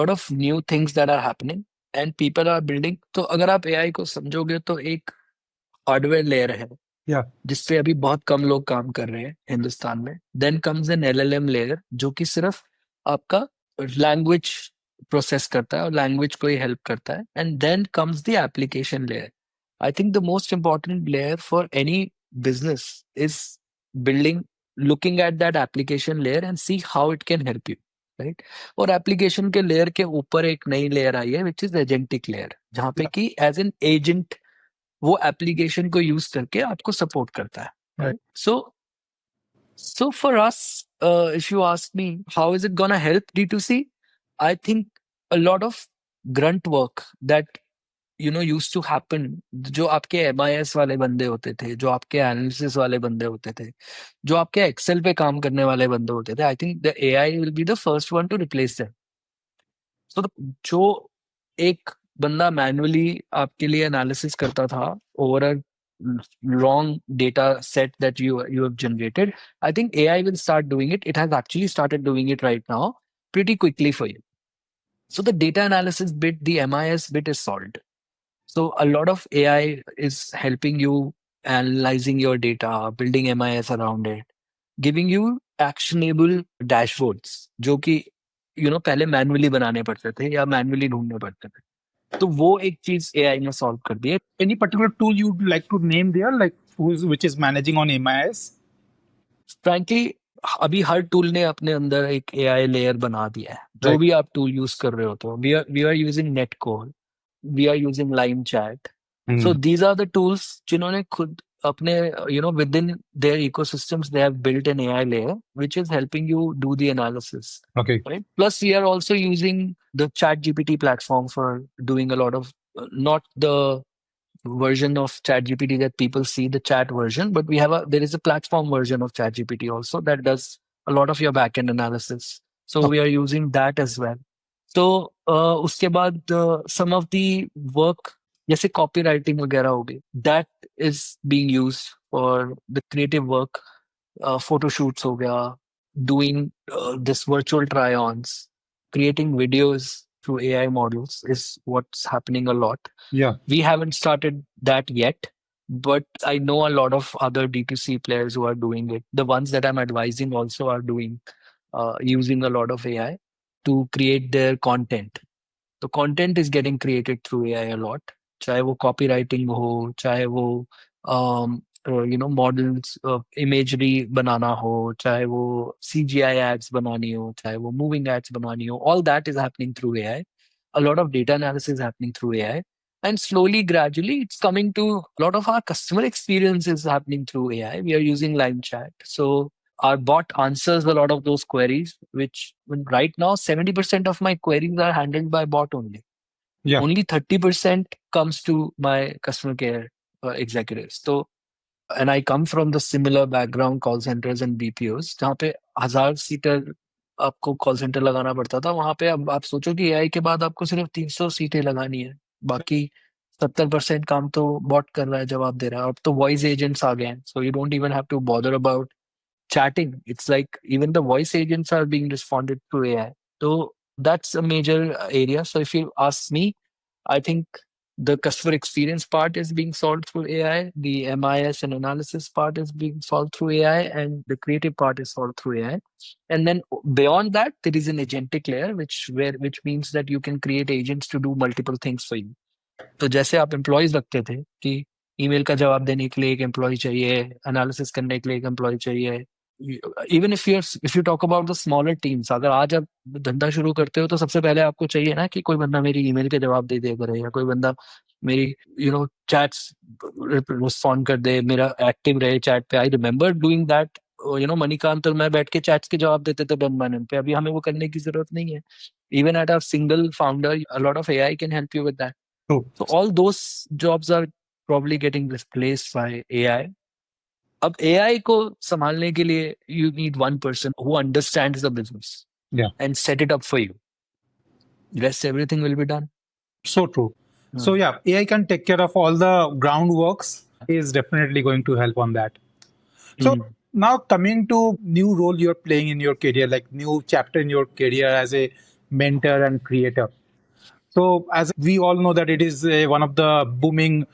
of new things that are happening and people are building. तो अगर आप AI को समझोगे तो एक hardware layer है Yeah. जिसपे अभी बहुत कम लोग काम कर रहे हैं हिंदुस्तान में. Then comes an LLM layer जो कि सिर्फ आपका लैंग्वेज प्रोसेस करता है और लैंग्वेज को ही हेल्प करता है. And then comes the application layer. I think the most important layer for any business is building, looking at that application layer and see how it can help you, right. और application के layer के ऊपर एक नई layer I है which is agentic layer, जहाँ पे कि एज एन एजेंट वो एप्लीकेशन को यूज करके आपको सपोर्ट करता है. Right. So for us, if you ask me, how is it gonna help D2C? I think a lot of grunt work that used to happen, जो आपके MIS वाले बंदे होते थे, जो आपके एनालिसिस वाले बंदे होते थे, जो आपके एक्सेल पे काम करने वाले बंदे होते थे, I think the AI will be the first one to replace them. So जो एक बंदा मैन्युअली आपके लिए एनालिसिस करता था over a long data set that you have generated, I think AI will start doing it. It has actually started doing it right now pretty quickly for you. So the data analysis bit, the MIS bit is solved. So a lot of AI is helping you analyzing your data, building MIS around it, giving you actionable dashboards जो कि पहले manually बनाने पड़ते थे या manually ढूंढने पड़ते थे. तो वो एक चीज AI ने सॉल्व कर दी है. Any particular tool you'd like to name there, like which is managing on MIS? Frankly अभी हर टूल ने अपने अंदर एक AI लेयर बना दिया है. जो Right. भी आप टूल यूज कर रहे हो, तो we are using Netcode, we are using Line chat. So Hmm. These are the tools जिन्होंने खुद अपने within their ecosystems they have built an AI layer which is helping you do the analysis, Okay. right? Plus we are also using the chat GPT platform for doing a lot of not the version of ChatGPT that people see, the chat version, but there is a platform version of ChatGPT also that does a lot of your backend analysis. So we Okay. are using that as well. So उसके बाद some of the work जैसे copywriting वगैरह हो गई, that is being used for the creative work. Photo shoots हो गया, doing this virtual try-ons, creating videos through AI models is what's happening a lot. Yeah. We haven't started that yet, but I know a lot of other D2C players who are doing it. The ones that I'm advising also are doing using a lot of AI to create their content. The content is getting created through AI a lot. चाहे वो copywriting हो, चाहे वो models imagery बनाना हो, चाहे वो CGI ads बनानी हो, चाहे वो moving ads बनानी हो, all that is happening through AI. A lot of data analysis is happening through AI. And slowly, gradually, it's coming to a lot of our customer experience is happening through AI. We are using live chat. So our bot answers a lot of those queries, which right now 70% of my queries are handled by bot only. Yeah. Only 30% comes to my customer care executives. So and I come from the similar background call centers and BPOs जहाँ पे 1000 seater आपको call centre लगाना पड़ता था, वहां पे अब आप सोचो कि एआई के बाद आपको सिर्फ 300 सीटें लगानी है, बाकी 70% काम तो बॉट कर रहा है, जवाब दे रहा है. अब तो वॉइस एजेंट्स आ गए हैं, so you don't even have to bother about chatting. It's like even the voice agents are being responded to AI. So that's a major area. So if you ask me, I think the customer experience part is being solved through AI. The MIS and analysis part is being solved through AI, and the creative part is solved through AI. And then beyond that, there is an agentic layer, which means that you can create agents to do multiple things for you. तो जैसे आप employees रखते थे कि email का जवाब देने के लिए एक एम्प्लॉय चाहिए, एनालिसिस करने के लिए एक एम्प्लॉय चाहिए. Even if you talk about the smaller teams, अगर आज आप धंधा शुरू करते हो तो सबसे पहले आपको चाहिए ना कि कोई बंदा मेरी ईमेल के जवाब दे दिया करे, या कोई बंदा मेरी चैट्स रिस्पॉन्ड कर दे, मेरा एक्टिव रहे चैट पे. I remember doing that. Manikant और मैं बैठ के चैट्स के जवाब देते थे डन पे. अभी हमें वो करने की जरूरत नहीं है. Even at a single founder, a lot of AI can help you with that. True. So all those jobs are probably getting replaced by AI. अब AI को संभालने के लिए you need one person who understands the business Yeah. and set it up for you. Rest everything will be done. So true. So Hmm. yeah, AI can take care of all the groundworks. Is definitely going to help on that. So Hmm. now coming to new role you're playing in your career, like new chapter in your career as a mentor and creator. So as we all know that it is one of the booming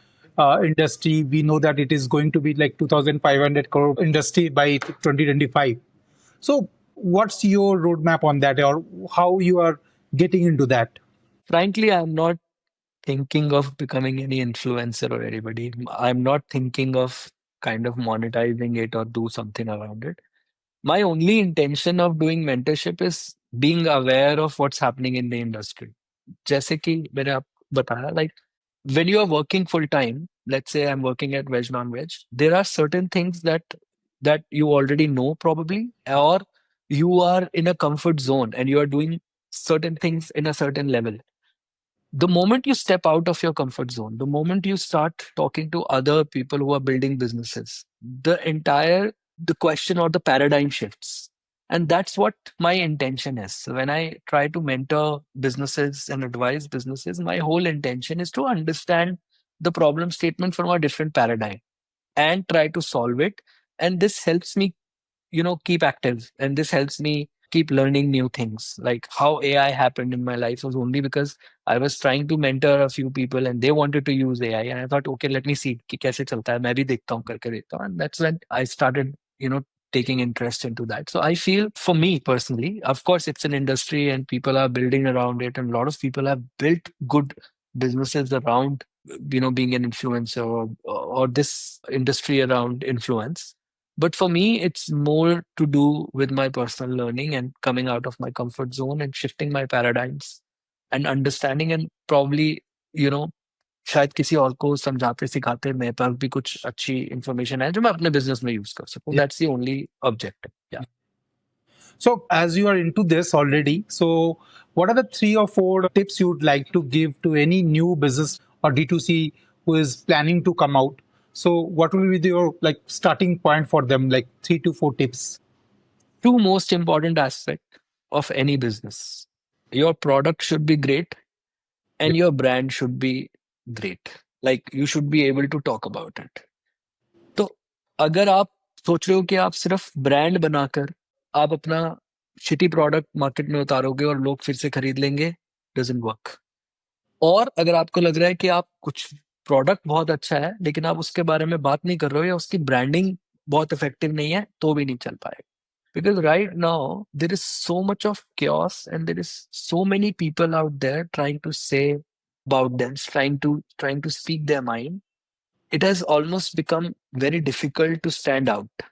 industry. We know that it is going to be like 2,500 crore industry by 2025. So what's your roadmap on that, or how you are getting into that? Frankly, I'm not thinking of becoming any influencer or anybody. I'm not thinking of kind of monetizing it or do something around it. My only intention of doing mentorship is being aware of what's happening in the industry. जैसे कि मैंने आपको बताया, like when you are working full time, let's say I'm working at VegNonVeg, there are certain things that you already know probably, or you are in a comfort zone and you are doing certain things in a certain level. The moment you step out of your comfort zone, the moment you start talking to other people who are building businesses, the question or the paradigm shifts. And that's what my intention is. So when I try to mentor businesses and advise businesses, my whole intention is to understand the problem statement from a different paradigm and try to solve it. And this helps me keep active, and this helps me keep learning new things. Like how AI happened in my life was only because I was trying to mentor a few people and they wanted to use AI, and I thought, okay, let me see कि कैसे चलता है, मैं भी देखता हूँ करके देखता हूँ. And that's when I started taking interest into that. So I feel, for me personally, of course it's an industry and people are building around it, and a lot of people have built good businesses around being an influencer, or this industry around influence. But for me, it's more to do with my personal learning and coming out of my comfort zone and shifting my paradigms and understanding, and probably, you know, शायद किसी और को समझाते सिखाते मेरे पास भी कुछ अच्छी इंफॉर्मेशन है जो मैं अपने बिजनेस में यूज कर सकूं. Yeah. That's the only objective. या So, as you are into this already, so what are the 3 or 4 tips you would like to give to any new business or D2C who is planning to come out? So, what will be your like starting point for them? Like 3 to 4 tips. two most important aspect of any business: your product should be great Yeah. and your brand should be great. Like you should be able to talk about it. तो अगर आप सोच रहे हो कि आप सिर्फ brand बनाकर आप अपना शिटी प्रोडक्ट मार्केट में उतारोगे और लोग फिर से खरीद लेंगे, डजंट वर्क. और अगर आपको लग रहा है कि आप कुछ प्रोडक्ट बहुत अच्छा है लेकिन आप उसके बारे में बात नहीं कर रहे हो या उसकी ब्रांडिंग बहुत इफेक्टिव नहीं है, तो भी नहीं चल पाएगा. Because right now there is so much of chaos and there is so many people out there trying to say about them, trying to speak their mind. It has almost become very difficult to stand out.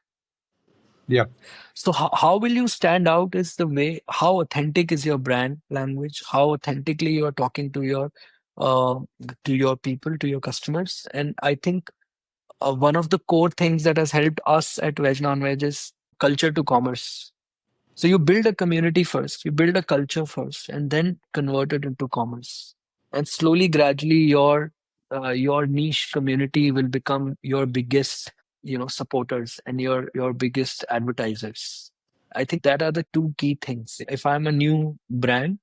Yeah. So how will you stand out is the way how authentic is your brand language, how authentically you are talking uh, to your people, to your customers. And I think one of the core things that has helped us at VegNonVeg is culture to commerce. So you build a community first, you build a culture first, and then convert it into commerce. And slowly, gradually, your niche community will become your biggest, supporters and your biggest advertisers. I think that are the two key things. If I'm a new brand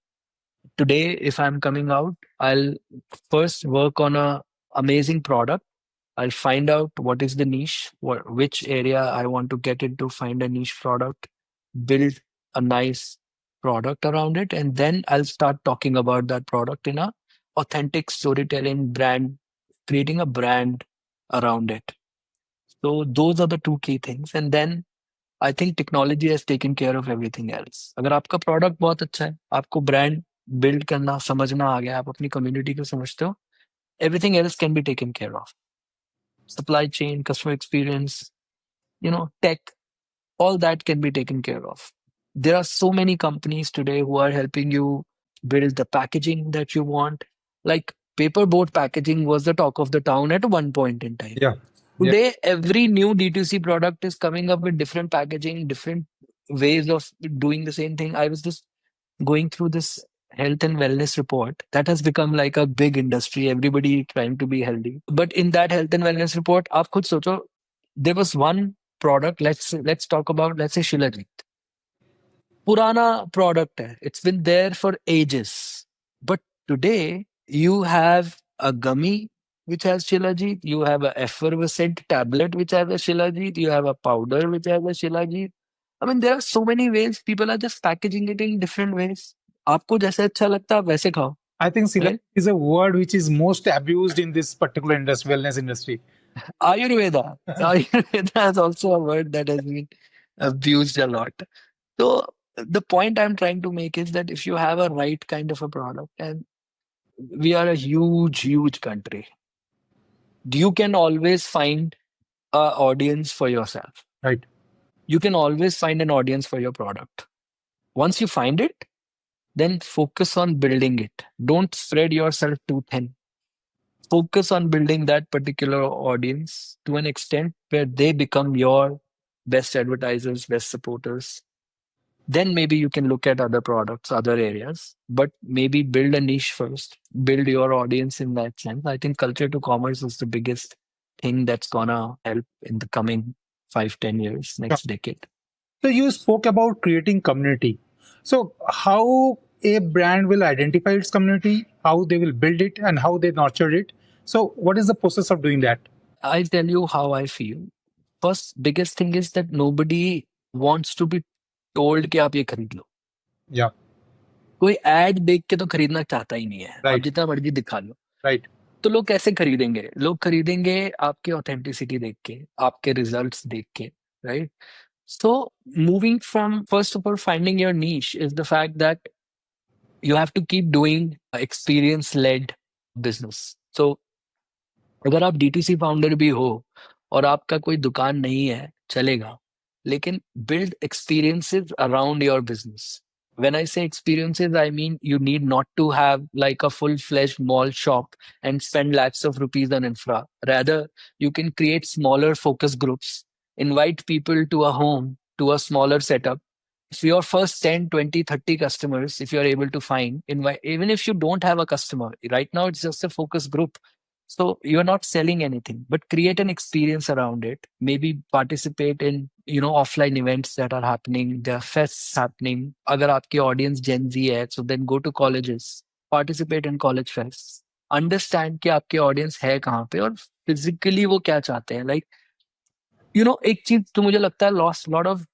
today, if I'm coming out, I'll first work on a amazing product. I'll find out what is the niche, which area I want to get into, find a niche product, build a nice product around it, and then I'll start talking about that product in a authentic storytelling brand, creating a brand around it. So those are the two key things. And then I think technology has taken care of everything else. अगर आपका product बहुत अच्छा है, आपको brand build करना समझना आ गया, आप अपनी कम्युनिटी को समझते हो, everything else can be taken care of. Supply chain, customer experience, tech, all that can be taken care of. There are so many companies today who are helping you build the packaging that you want. Like paperboard packaging was the talk of the town at one point in time. Yeah. Yeah. Today, every new D2C product is coming up with different packaging, different ways of doing the same thing. I was just going through this health and wellness report that has become like a big industry, everybody trying to be healthy. But in that health and wellness report, आप खुद सोचो, there was one product. Let's talk about, let's say, Shilajit. पुराना product है. It's been there for ages. But today you have a gummy which has Shilajit. You have a effervescent tablet which has a Shilajit. You have a powder which has a Shilajit. I mean, there are so many ways. People are just packaging it in different ways. आपको जैसे अच्छा लगता है आप वैसे खाओ, I think Sila right? is a word which is most abused in this particular industry, wellness industry. Ayurveda. Ayurveda is also a word that has been abused a lot. So the point I'm trying to make is that if you have a right kind of a product, and we are a huge, huge country, you can always find a audience for yourself. Right. You can always find an audience for your product. Once you find it, then focus on building it. Don't spread yourself too thin. Focus on building that particular audience to an extent where they become your best advertisers, best supporters. Then maybe you can look at other products, other areas, but maybe build a niche first, build your audience in that sense. I think culture to commerce is the biggest thing that's gonna help in the coming 5, 10 years, Yeah. next decade. So you spoke about creating community. So how a brand will identify its community, how they will build it, and how they nurture it. So what is the process of doing that? I'll tell you how I feel. First, biggest thing is that nobody wants to be told कि आप ये खरीद लो. Yeah. कोई add देख के तो खरीदना चाहता ही नहीं है. आप Right. जितना मर्जी दिखा लो. Right. तो लोग कैसे खरीदेंगे? लोग खरीदेंगे आपके ऑथेंटिसिटी देख के, आपके रिजल्ट्स देख के, right? So moving from, first of all, finding your niche is the fact that you have to keep doing experience led business. So अगर आप D2C फाउंडर भी हो और आपका कोई दुकान नहीं है, चलेगा, लेकिन build experiences around your business. When I say experiences, I mean you need not to have like a full-fledged mall shop and spend lakhs of rupees on infra. Rather, you can create smaller focus groups, invite people to a home, to a smaller setup. If your first 10, 20, 30 customers, if you're able to find, invite, even if you don't have a customer, right now it's just a focus group. So you're not selling anything, but create an experience around it. Maybe participate in, offline events that are happening. There are fests happening. Agar aapki audience Gen Z hai, so then go to colleges, participate in college fests. Understand कि आपके audience है कहाँ पे और physically वो क्या चाहते हैं. Like, एक चीज तो मुझे लगता है lost lot of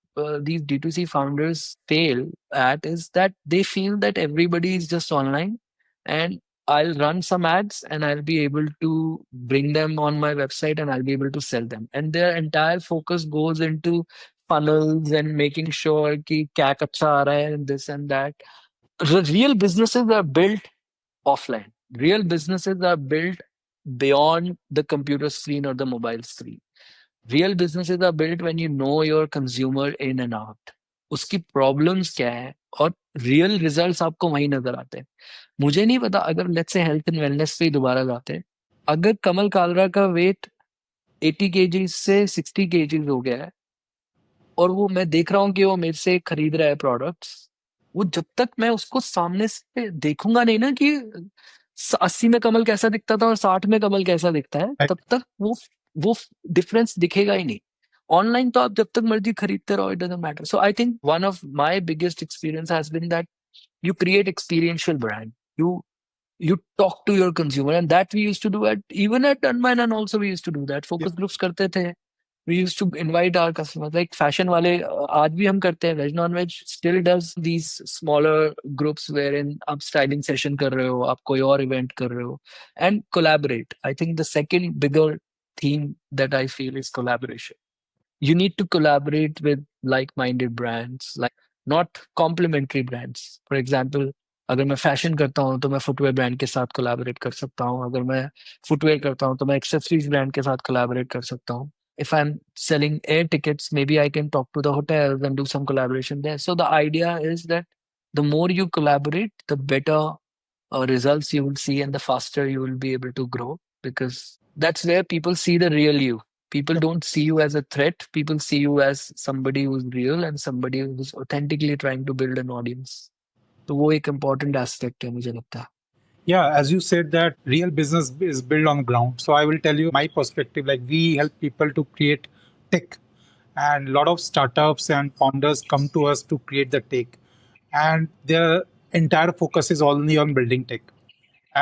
these D2C founders fail at is that they feel that everybody is just online and I'll run some ads and I'll be able to bring them on my website and I'll be able to sell them. And their entire focus goes into funnels and making sure कि क्या अच्छा आ रहा है and this and that. Real businesses are built offline. Real businesses are built beyond the computer screen or the mobile screen. Real businesses are built when you know your consumer in and out. उसकी problems क्या है और real results आपको वहीं नजर आते हैं. मुझे नहीं पता अगर let's say health and wellness पे ही दोबारा जाते हैं. अगर कमल कालरा का वेट 80 केजी से 60 केजी हो गया है और वो मैं देख रहा हूँ कि वो मेरे से खरीद रहा है प्रोडक्ट्स, वो जब तक मैं उसको सामने से देखूंगा नहीं ना कि 80 में कमल कैसा दिखता था और 60 में कमल कैसा दिखता है, Right. तब तक वो डिफरेंस दिखेगा ही नहीं. ऑनलाइन तो आप जब तक मर्जी खरीदते रहो, it doesn't matter. So I think one of my biggest experience has been that you create experiential brand. You talk to your consumer, and that we used to do at even at Dunman, and also we used to do that. Yeah. Focus groups करते थे. We used to invite our customers. Like fashion वाले आज भी हम करते हैं. Veg non-veg still does these smaller groups wherein आप styling session कर रहे हो, आप कोई और event कर रहे हो, and collaborate. I think the second bigger theme that I feel is collaboration. You need to collaborate with like-minded brands, like not complementary brands. For example, अगर मैं फैशन करता हूँ तो मैं फुटवेयर ब्रांड के साथ कोलैबोरेट कर सकता हूँ. अगर मैं फुटवेयर करता हूँ तो मैं एक्सेसरीज ब्रांड के साथ कोलैबोरेट कर सकता हूँ. If I'm selling air tickets, maybe I can talk to the hotels and do some collaboration there. So the idea is that the more you collaborate, the better results you will see and the faster you will be able to grow, because that's where people see the real you. People don't see you as a threat. People see you as somebody who's real and somebody who's authentically trying to build an audience. तो वो एक important aspect है मुझे लगता है. Yeah, as you said that real business is built on ground. So I will tell you my perspective. Like we help people to create tech, and a lot of startups and founders come to us to create the tech, and their entire focus is only on building tech.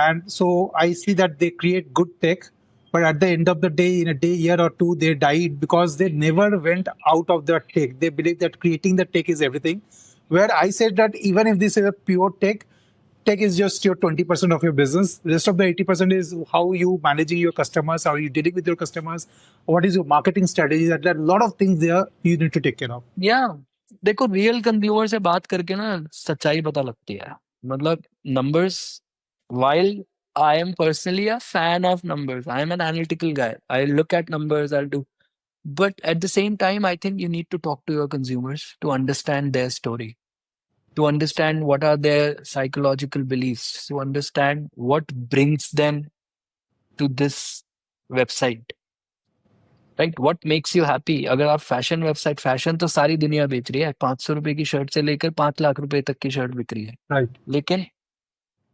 And so I see that they create good tech, but at the end of the day, in a day, year or two, they died because they never went out of the tech. They believe that creating the tech is everything. Where I said that even if this is a pure tech, tech is just your 20% of your business. The rest of the 80% is how you managing your customers, how you dealing with your customers, what is your marketing strategy. That there are a lot of things there you need to take care of. Yeah, देखो real consumer से बात करके ना सच्चाई पता लगती है. मतलब numbers, while I am personally a fan of numbers, I am an analytical guy. I look at numbers, I'll do. But at the same time, I think you need to talk to your consumers to understand their story, to understand what are their psychological beliefs, to understand what brings them to this website. Right, what makes you happy. अगर आप fashion website, fashion तो सारी दुनिया बेच रही है. 500 रुपए की शर्ट से लेकर 5 लाख रुपए तक की शर्ट बिक रही है. Right. लेकिन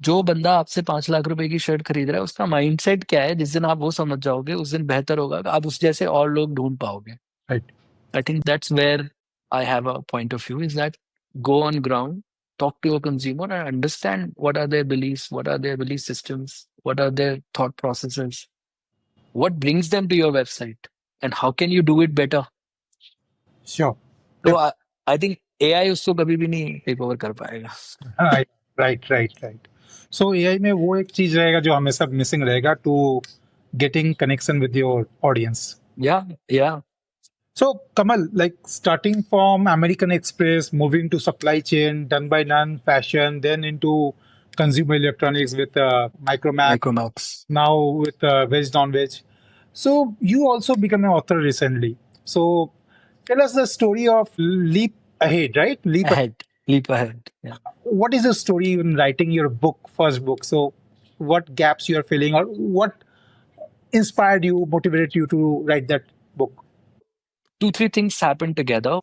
जो बंदा आपसे 5 लाख रुपए की शर्ट खरीद रहा है, उसका माइंडसेट क्या है, जिस दिन आप वो समझ जाओगे उस दिन बेहतर होगा. आप उस जैसे और लोग ढूंढ पाओगे. Right. I think that's where I have a point of view, is that go on ground, talk to your consumer and understand what are their beliefs, what are their belief systems, what are their thought processes, what brings them to your website, and how can you do it better. Sure. तो I think AI उसको कभी भी नहीं take over कर पाएगा. Right right right right. So AI में वो एक चीज रहेगा जो हमेशा मिसिंग रहेगा, to getting connection with your audience. Yeah So Kamal, like starting from American Express, moving to supply chain, done by none, fashion, then into consumer electronics with Micromax, Micromax. now with Veg Non-Veg. So you also become an author recently. So tell us the story of Leap Ahead, right? Leap Ahead. Ahead. Leap ahead. Yeah. What is the story in writing your book, first book? So, what gaps you are filling, or what inspired you, motivated you to write that book? Two, three things happened together.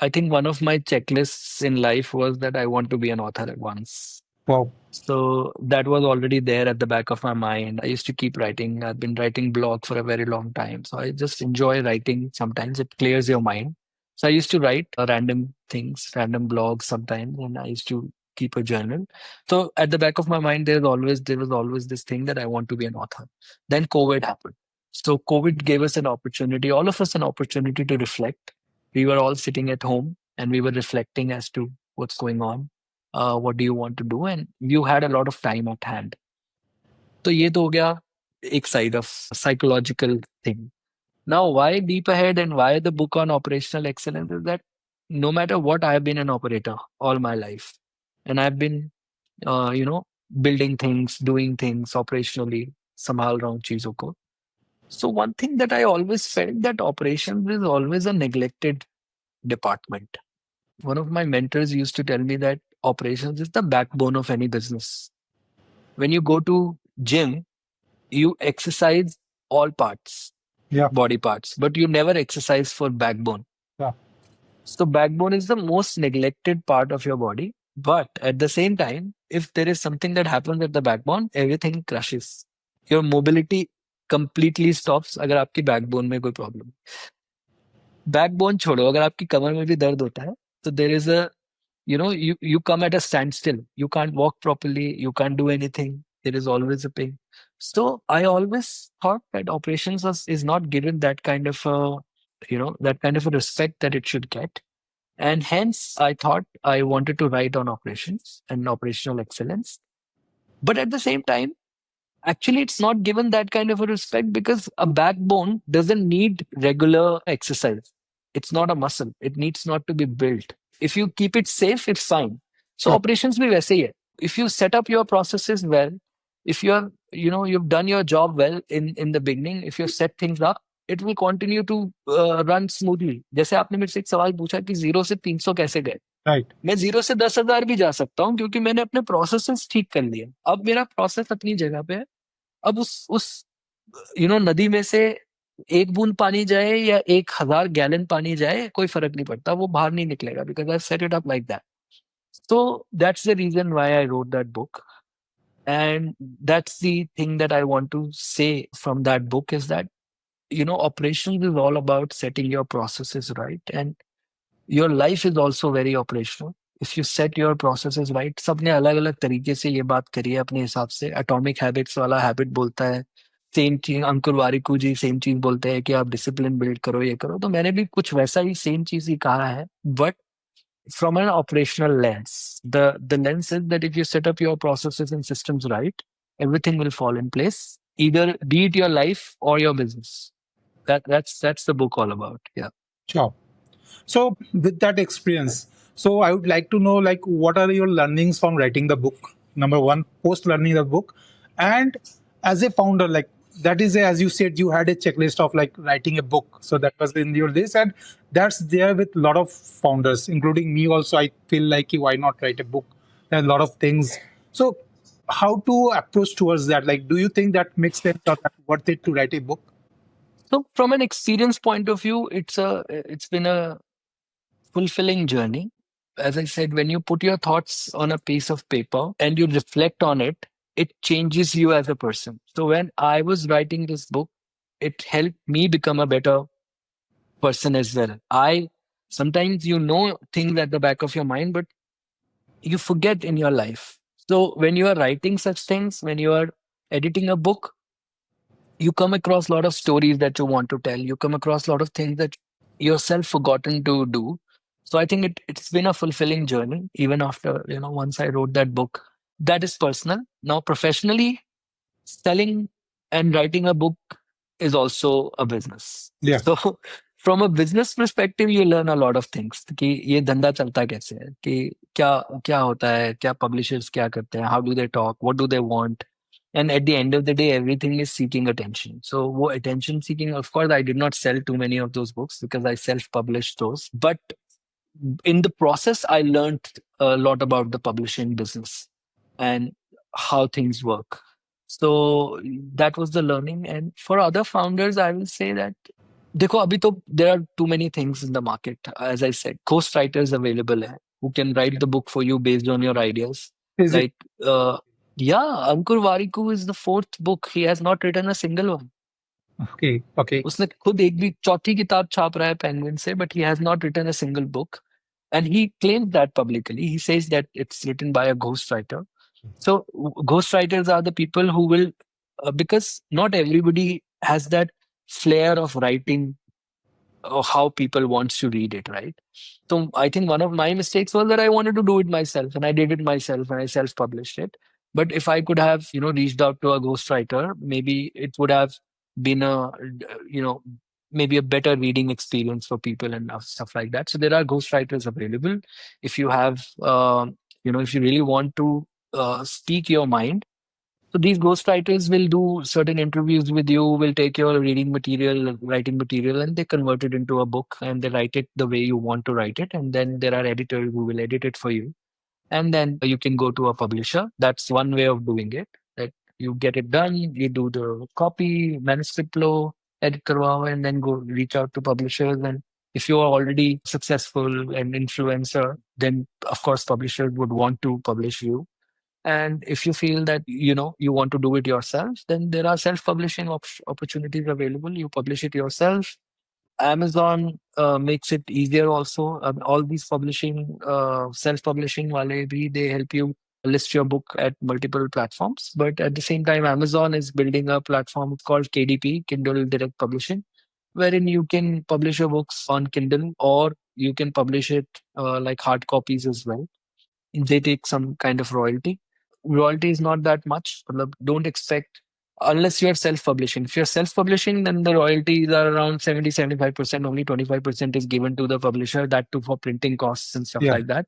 I think one of my checklists in life was that I want to be an author at once. Wow. So that was already there at the back of my mind. I used to keep writing. I've been writing blog for a very long time. So I just enjoy writing. Sometimes it clears your mind. So I used to write random things, random blogs sometimes, and I used to keep a journal. So at the back of my mind, there was always this thing that I want to be an author. Then COVID happened. So COVID gave us an opportunity, all of us an opportunity to reflect. We were all sitting at home and we were reflecting as to what's going on, what do you want to do, and you had a lot of time at hand. तो ये तो हो गया एक side of psychological thing. Now why deep ahead and why the book on operational excellence is that no matter what, I have been an operator all my life, and I've been you know building things, doing things operationally, संभाल रहा हूँ चीजों को. So one thing that I always felt, that operations is always a neglected department. One of my mentors used to tell me that operations is the backbone of any business. When you go to gym, you exercise all parts, Yeah. body parts, but you never exercise for backbone. Yeah. So backbone is the most neglected part of your body. But at the same time, if there is something that happens at the backbone, everything crashes. Your mobility completely stops अगर आपकी backbone में कोई problem. Backbone छोड़ो, अगर आपकी कमर में भी दर्द होता है, तो there is a you come at a standstill. You can't walk properly, you can't do anything. There is always a pain. So I always thought that operations is not given that kind of a that kind of a respect that it should get. And hence I thought I wanted to write on operations and operational excellence. But at the same time, actually, it's not given that kind of a respect because a backbone doesn't need regular exercise. It's not a muscle. It needs not to be built. If you keep it safe, it's fine. So Sure. operations bhi वैसे ही है. If you set up your processes well, if you've done your job well in the beginning, if you set things up, it will continue to run smoothly. जैसे आपने मेरे से एक सवाल पूछा कि 0 से 300 कैसे गए. Right. मैं 0 से 10,000 भी जा सकता हूँ क्योंकि मैंने अपने प्रोसेसेस ठीक कर लिए. अब मेरा प्रोसेस अपनी जगह पे है. अब उस नदी में से एक बूंद पानी जाए या 1,000 गैलन पानी जाए, कोई फर्क नहीं पड़ता, वो बाहर नहीं निकलेगा because I set it up like that. So that's the reason why I wrote that book. And that's the thing that I want to say from that book is that, operations is all about setting your processes right. And your life is also very operational. If you set your processes right, सबने अलग अलग तरीके से ये बात करी है अपने हिसाब से. एटॉमिक हैबिट्स वाला हैबिट बोलता है सेम चीज, अंकुर वारिकू जी सेम चीज बोलते हैं कि आप डिसिप्लिन बिल्ड करो, ये करो. तो मैंने भी कुछ वैसा ही सेम चीज ही कहा है, but from an operational lens. The lens is that if you set up your processes and systems right, everything will fall in place, either be it your life or your business. That's the book all about. Yeah. Sure. So, with that experience, so I would like to know, like, what are your learnings from writing the book? Number one, post learning the book, and as a founder, like that is, as you said, you had a checklist of like writing a book. So that was in your list, and that's there with a lot of founders, including me. Also, I feel like why not write a book? There are a lot of things. So, how to approach towards that? Like, do you think that makes sense or that worth it to write a book? So from an experience point of view, it's been a fulfilling journey. As I said, when you put your thoughts on a piece of paper and you reflect on it, it changes you as a person. So when I was writing this book, it helped me become a better person as well. I sometimes things at the back of your mind, but you forget in your life. So when you are writing such things, when you are editing a book, you come across a lot of stories that you want to tell. You come across a lot of things that yourself forgotten to do. So I think it's been a fulfilling journey, even after, once I wrote that book. That is personal. Now, professionally, selling and writing a book is also a business. Yeah. So from a business perspective, you learn a lot of things कि ये धंधा चलता कैसे है, कि क्या क्या होता है, क्या publishers क्या करते हैं, how do they talk, what do they want. And at the end of the day, everything is seeking attention. So वो attention seeking, of course, I did not sell too many of those books because I self-published those. But In the process, I learned a lot about the publishing business and how things work. So that was the learning. And for other founders, I will say that देखो अभी तो there are too many things in the market. As I said, ghost writers available hai, who can write the book for you based on your ideas. Is it Like, yeah, Ankur Warikoo is the fourth book. He has not written a single one. okay? Okay. उसने खुद एक भी चौथी किताब छाप रहा है penguin से, but he has not written a single book, and he claims that publicly. He says that it's written by a ghostwriter. So ghostwriters are the people who will, because not everybody has that flair of writing or how people wants to read it, right? So I think one of my mistakes was that I wanted to do it myself, and I did it myself, and I self-published it. But if I could have, reached out to a ghostwriter, maybe it would have been you know, maybe a better reading experience for people and stuff like that. So there are ghostwriters available. If you have, if you really want to speak your mind, so these ghostwriters will do certain interviews with you, will take your reading material, writing material, and they convert it into a book and they write it the way you want to write it. And then there are editors who will edit it for you. And then you can go to a publisher. That's one way of doing it. That you get it done, you do the copy, manuscript flow, edit karwao, and then go reach out to publishers. And if you are already successful and influencer, then of course publishers would want to publish you. And if you feel that you want to do it yourself, then there are self-publishing opportunities available. You publish it yourself. Amazon makes it easier also. All these publishing, self-publishing wale bhi, they help you list your book at multiple platforms. But at the same time, Amazon is building a platform called KDP, Kindle Direct Publishing, wherein you can publish your books on Kindle, or you can publish it like hard copies as well. They take some kind of royalty. Royalty is not that much. Matlab, don't expect, unless you're self-publishing. If you're self-publishing, then the royalties are around 70-75%. Only 25% is given to the publisher, that too for printing costs and stuff Yeah. like that.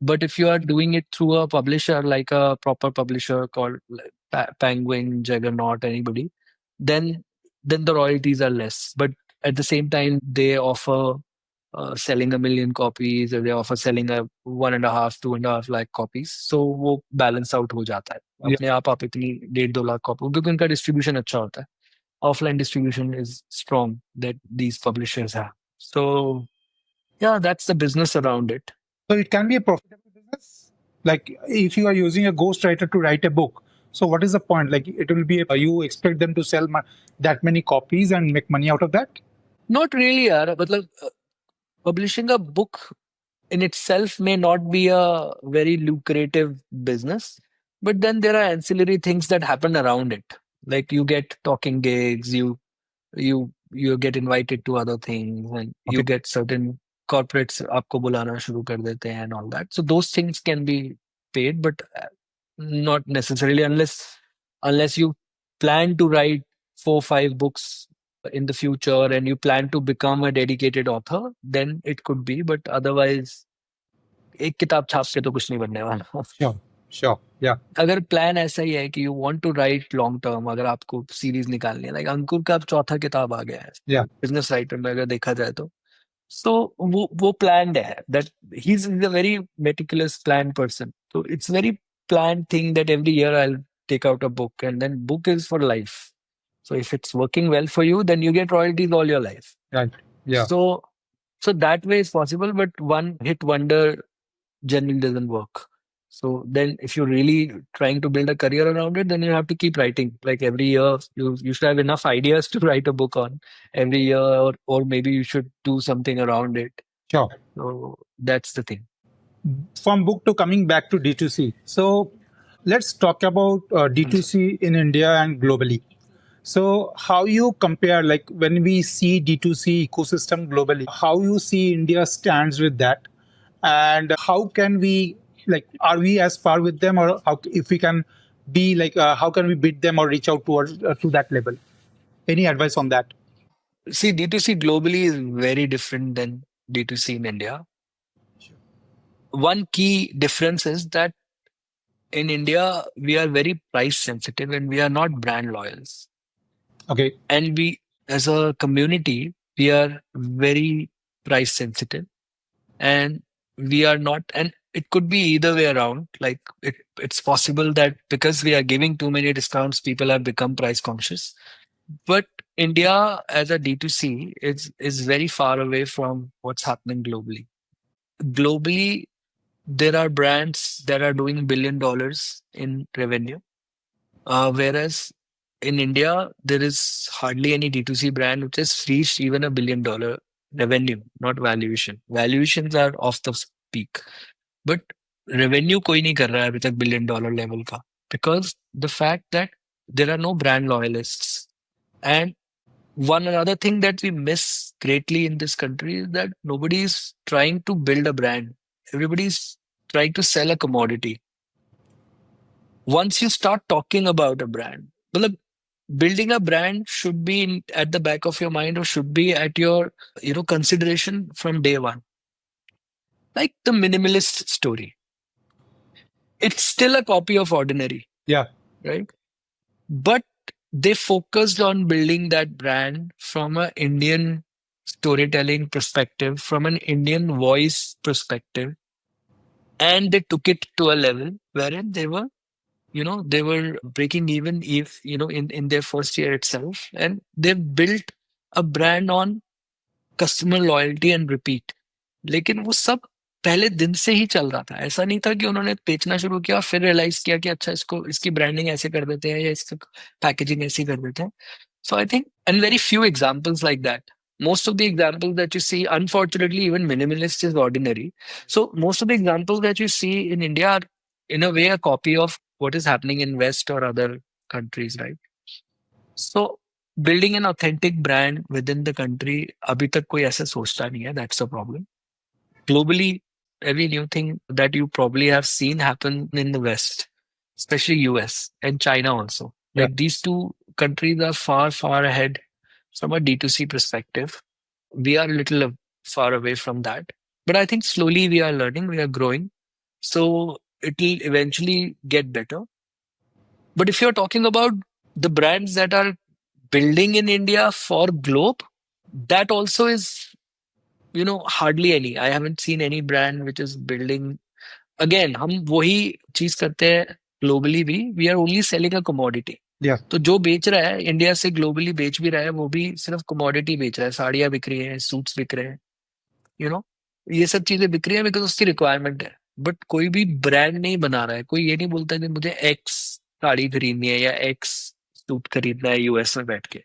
But if you are doing it through a publisher, like a proper publisher called like Penguin, Juggernaut, anybody, then the royalties are less. But at the same time, they offer selling 1 million copies, or they offer selling a 1.5, 2.5 lakh copies. So वो balance out हो जाता है. Yeah. अपने आप इतनी 1.5-2 lakh copy, क्योंकि उनका distribution अच्छा होता है. Offline distribution is strong that these publishers have. So yeah, that's the business around it. So it can be a profitable business. Like if you are using a ghostwriter to write a book, so what is the point? Like it will be you expect them to sell that many copies and make money out of that? Not really, यार. मतलब publishing a book in itself may not be a very lucrative business, but then there are ancillary things that happen around it. Like you get talking gigs, you get invited to other things, and Okay. you get certain corporates आपको बुलाना शुरू कर देते हैं and all that. So those things can be paid, but not necessarily, unless you plan to write 4-5 books in the future and you plan to become a dedicated author, then it could be. But otherwise, एक किताब छाप के तो कुछ नहीं बनने वाला. Sure. Sure. Yeah. अगर प्लान ऐसा ही है कि you want to write long term, अगर आपको सीरीज निकालनी है, लाइक अंकुर का अब चौथा किताब आ गया है Yeah. बिजनेस राइटर में, अगर देखा जाए तो. सो वो प्लान्ड है, that he is a very meticulous plan person. तो it's very planned thing that every year I'll take out a book, and then book is for life. So if it's working well for you, then you get royalties all your life. Right. Yeah. So that way is possible, but one hit wonder generally doesn't work. So then if you're really trying to build a career around it, then you have to keep writing. Like every year, you should have enough ideas to write a book on every year, or maybe you should do something around it. Sure. So that's the thing. From book to coming back to D2C. So let's talk about D2C in India and globally. So how you compare, like when we see D2C ecosystem globally, how you see India stands with that, and how can we, like, are we as far with them, or how, if we can be like, how can we beat them or reach out towards to that level? Any advice on that? See, D2C globally is very different than D2C in India. One key difference is that in India, we are very price sensitive and we are not brand loyals. Okay. And we, as a community, we are very price sensitive. and we are not. And it could be either way around. Like it's possible that because we are giving too many discounts, people have become price conscious. But India as a D2C is very far away from what's happening globally. Globally, there are brands that are doing $1 billion in revenue, whereas in India there is hardly any D2C brand which has reached even $1 billion revenue, not valuation. Valuations are off the peak, but revenue कोई नहीं कर रहा है अभी तक $1 billion level का, because the fact that there are no brand loyalists. And one another thing that we miss greatly in this country is that nobody is trying to build a brand. Everybody's trying to sell a commodity. Once you start talking about a brand, well, building a brand should be at the back of your mind, or should be at your consideration from day one. Like the minimalist story, it's still a copy of ordinary, Yeah. right? But they focused on building that brand from an Indian storytelling perspective, from an Indian voice perspective, and they took it to a level wherein they were breaking even if in their first year itself, and they built a brand on customer loyalty and repeat. लेकिन वो सब पहले दिन से ही चल रहा था. ऐसा नहीं था कि उन्होंने बेचना शुरू किया फिर रियलाइज किया कि अच्छा इसको इसकी ब्रांडिंग ऐसे कर देते हैं या इसका पैकेजिंग ऐसी कर देते हैं. So I think, and very few examples like that. Most of the examples that you see, unfortunately, even minimalist is ordinary. So most of the examples that you see in India are, in a way, a copy of what is happening in West or other countries, right? So building an authentic brand within the country, अभी तक कोई ऐसा सोचता नहीं है. That's the problem. Globally, every new thing that you probably have seen happen in the West, especially US and China also. Yeah. Like these two countries are far, far ahead from a D2C perspective. We are a little far away from that. But I think slowly we are learning, we are growing. So it will eventually get better. But if you're talking about the brands that are building in India for globe, that also is hardly any. I haven't seen any brand which is building. Again, हम वही चीज करते हैं globally भी. We are only selling a commodity. Yeah. तो जो बेच रहा है इंडिया से ग्लोबली बेच भी रहा है, वो भी सिर्फ कमोडिटी बेच रहा है. साड़ियां बिक रही हैं, सूट्स बिक रहे हैं, यू नो ये सब चीजें बिक रही हैं बिकॉज उसकी रिक्वायरमेंट है. बट कोई भी ब्रांड नहीं बना रहा है. कोई ये नहीं बोलता कि मुझे एक्स साड़ी खरीदनी है या एक्स सूट खरीदना है यूएस में बैठ के.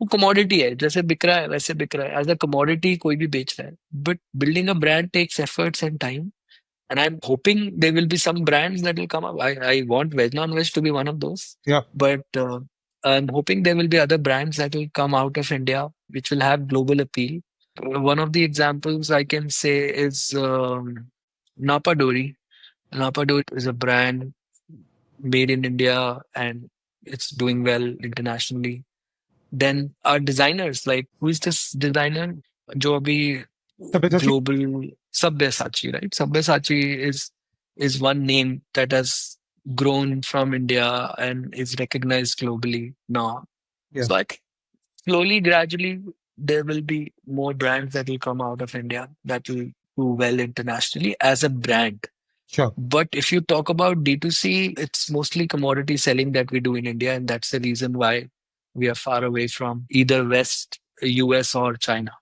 वो कमोडिटी है, जैसे बिक रहा है वैसे बिक रहा है. एज अ कमोडिटी कोई भी बेच रहा है. But building a brand takes efforts and time. And I'm hoping there will be some brands that will come up. I want VegNonVeg to be one of those. Yeah. But I'm hoping there will be other brands that will come out of India which will have global appeal. One of the examples I can say is Napa Dori. Napa Dori is a brand made in India and it's doing well internationally. Then our designers, like who is this designer? जो अभी Sabyasachi? global Sabyasachi, right? Sabyasachi is one name that has grown from India and is recognized globally now. Yeah. So I think slowly, gradually, there will be more brands that will come out of India that will do well internationally as a brand. Sure. But if you talk about D2C, it's mostly commodity selling that we do in India, and that's the reason why we are far away from either West, US, or China.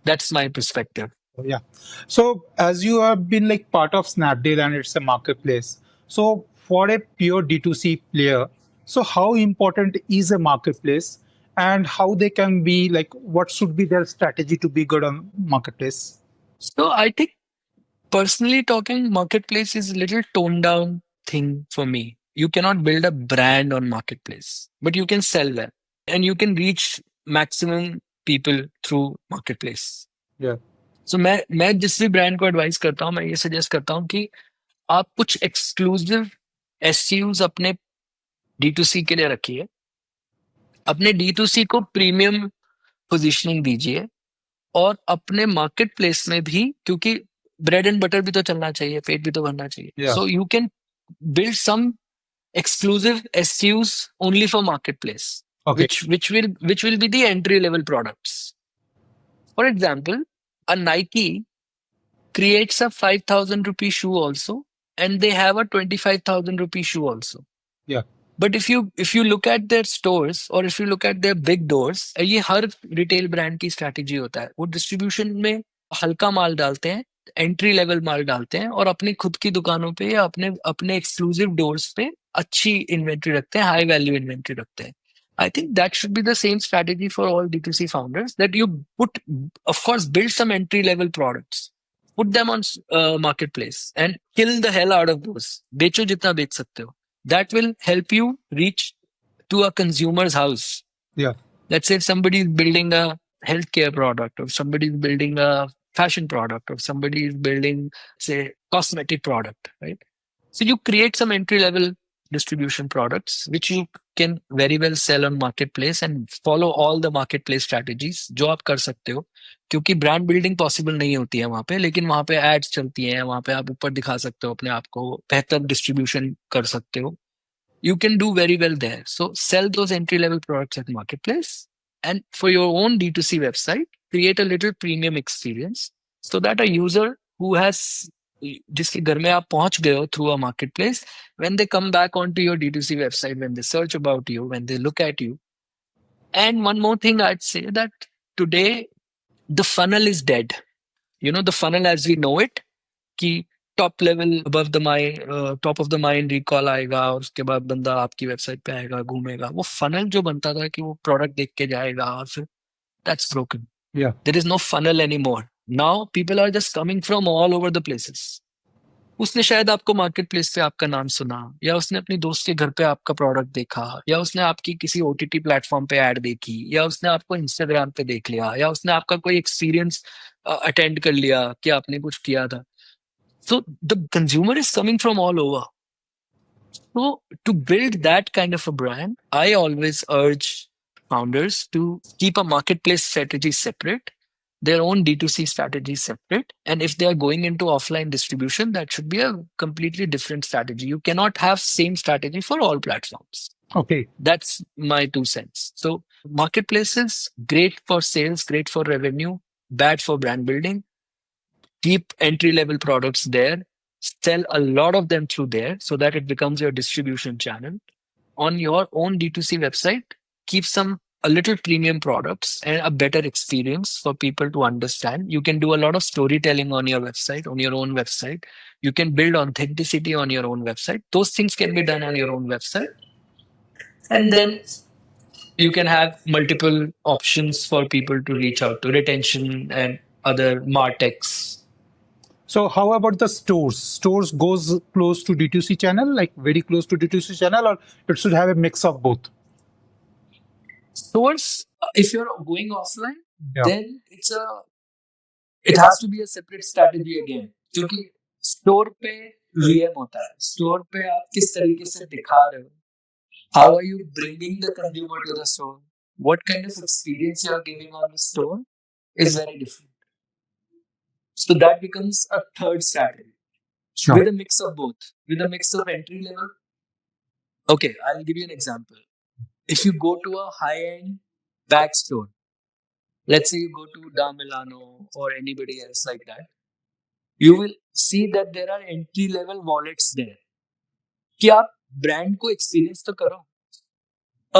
That's my perspective. Yeah. So as you have been like part of Snapdeal and it's a marketplace. So for a pure D2C player, so how important is a marketplace and how they can be like what should be their strategy to be good on marketplace? So I think personally talking, marketplace is a little toned down thing for me. You cannot build a brand on marketplace, but you can sell them and you can reach maximum people through marketplace. Yeah. So मैं जिस भी brand को advice करता हूँ, मैं ये suggest करता हूँ कि आप कुछ एक्सक्लूसिव एसयूज अपने D2C के लिए रखिए. अपने D2C को प्रीमियम पोजीशनिंग दीजिए और अपने मार्केट प्लेस में भी, क्योंकि ब्रेड एंड बटर भी तो चलना चाहिए, पेट भी तो भरना चाहिए. Yeah. So you can build some exclusive SKUs only for marketplace, Okay. which will be the entry level products. For example, a Nike creates a 5,000 rupee shoe also, and they have a 25,000 rupee shoe also. Yeah. But if you look at their stores or if you look at their big doors, ये हर retail brand की strategy होता है, वो distribution में हल्का माल डालते हैं, entry level माल डालते हैं और अपनी खुद की दुकानों पे या अपने अपने एक्सक्लूसिव डोर्स पे अच्छी इन्वेंट्री रखते हैं, हाई वैल्यू इन्वेंट्री रखते हैं. I think that should be the same strategy for all D2C founders, that you put, of course, build some entry level products, put them on marketplace and kill the hell out of those. बेचो जितना बेच सकते हो. That will help you reach to a consumer's house. Yeah. Let's say if somebody is building a healthcare product, or somebody is building a fashion product, or somebody is building, say, cosmetic product, right? So you create some entry level distribution products which you can very well sell on marketplace and follow all the marketplace strategies जो आप कर सकते हो, क्योंकि brand building possible नहीं होती है वहां पे, लेकिन वहां पे एड्स चलती हैं, वहां पे आप ऊपर दिखा सकते हो अपने आप को, बेहतर डिस्ट्रीब्यूशन कर सकते हो. You can do very well there. So sell those entry level products at marketplace, and for your own D2C website, create a little premium experience so that a user who has जिसके घर में आप पहुंच गए हो through a marketplace, when they come back onto your D2C website, when they search about you, when they look at you. And one more thing I'd say, that today the funnel is dead. You know, the funnel as we know it, कि top level above the mind, top of the mind recall आएगा और उसके बाद बंदा आपकी website पे आएगा, घूमेगा. वो फनल जो बनता था कि वो प्रोडक्ट देख के जाएगा और फिर that's broken. Yeah. There is no funnel any more. Now people are just coming from all over the places. उसने शायद आपको मार्केट प्लेस पे आपका नाम सुना, या उसने अपनी दोस्त के घर पे आपका प्रोडक्ट देखा, या उसने आपकी किसी ओटीटी प्लेटफॉर्म पे ऐड देखी, या उसने आपको इंस्टाग्राम पे देख लिया, या उसने आपका कोई एक्सपीरियंस अटेंड कर लिया कि आपने कुछ किया था. So the consumer is coming from all over. So to build that kind of a brand, I always urge founders to keep a marketplace strategy separate, their own D2C strategy separate. And if they are going into offline distribution, that should be a completely different strategy. You cannot have same strategy for all platforms. Okay. That's my 2 cents. So marketplaces, great for sales, great for revenue, bad for brand building. Keep entry level products there, sell a lot of them through there so that it becomes your distribution channel. On your own D2C website, keep some a little premium products and a better experience for people to understand. You can do a lot of storytelling on your website, on your own website. You can build authenticity on your own website. Those things can be done on your own website. And then you can have multiple options for people to reach out to, retention and other martechs. So how about the stores? Stores goes close to D2C channel, like very close to D2C channel, or it should have a mix of both? Stores, if you're going offline, Yeah. then it has to be a separate strategy again. क्योंकि store पे VM होता है, store पे आप किस तरीके से दिखा रहे हो, how are you bringing the consumer to the store, what kind of experience you are giving on the store is very different. So that becomes a third strategy. Sure. With a mix of both, with a mix of entry level. Okay, I'll give you an example. If you go to a high-end bag store, let's say you go to Da Milano or anybody else like that, you will see that there are entry level wallets there. कि आप brand को experience तो करो.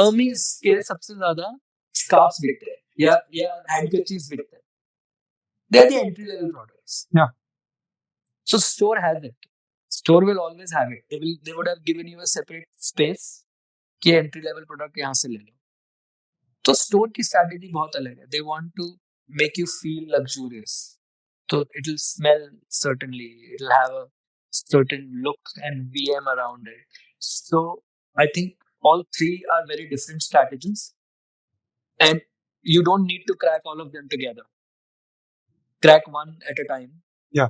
अर्मीज के सबसे ज्यादा scarfs बिकते हैं या हैंडकरचीफ्स बिकते हैं. They are the entry level products. Yeah. So store has it. Store will always have it. They would have given you a separate space कि entry level product यहाँ से ले लो. तो स्टोर की स्ट्रैटेजी बहुत अलग है. They want to make you feel luxurious. So it'll smell certainly. It'll have a certain look and VM around it. So I think all three are very different strategies, and you don't need to crack all of them together. Crack one at a time. Yeah.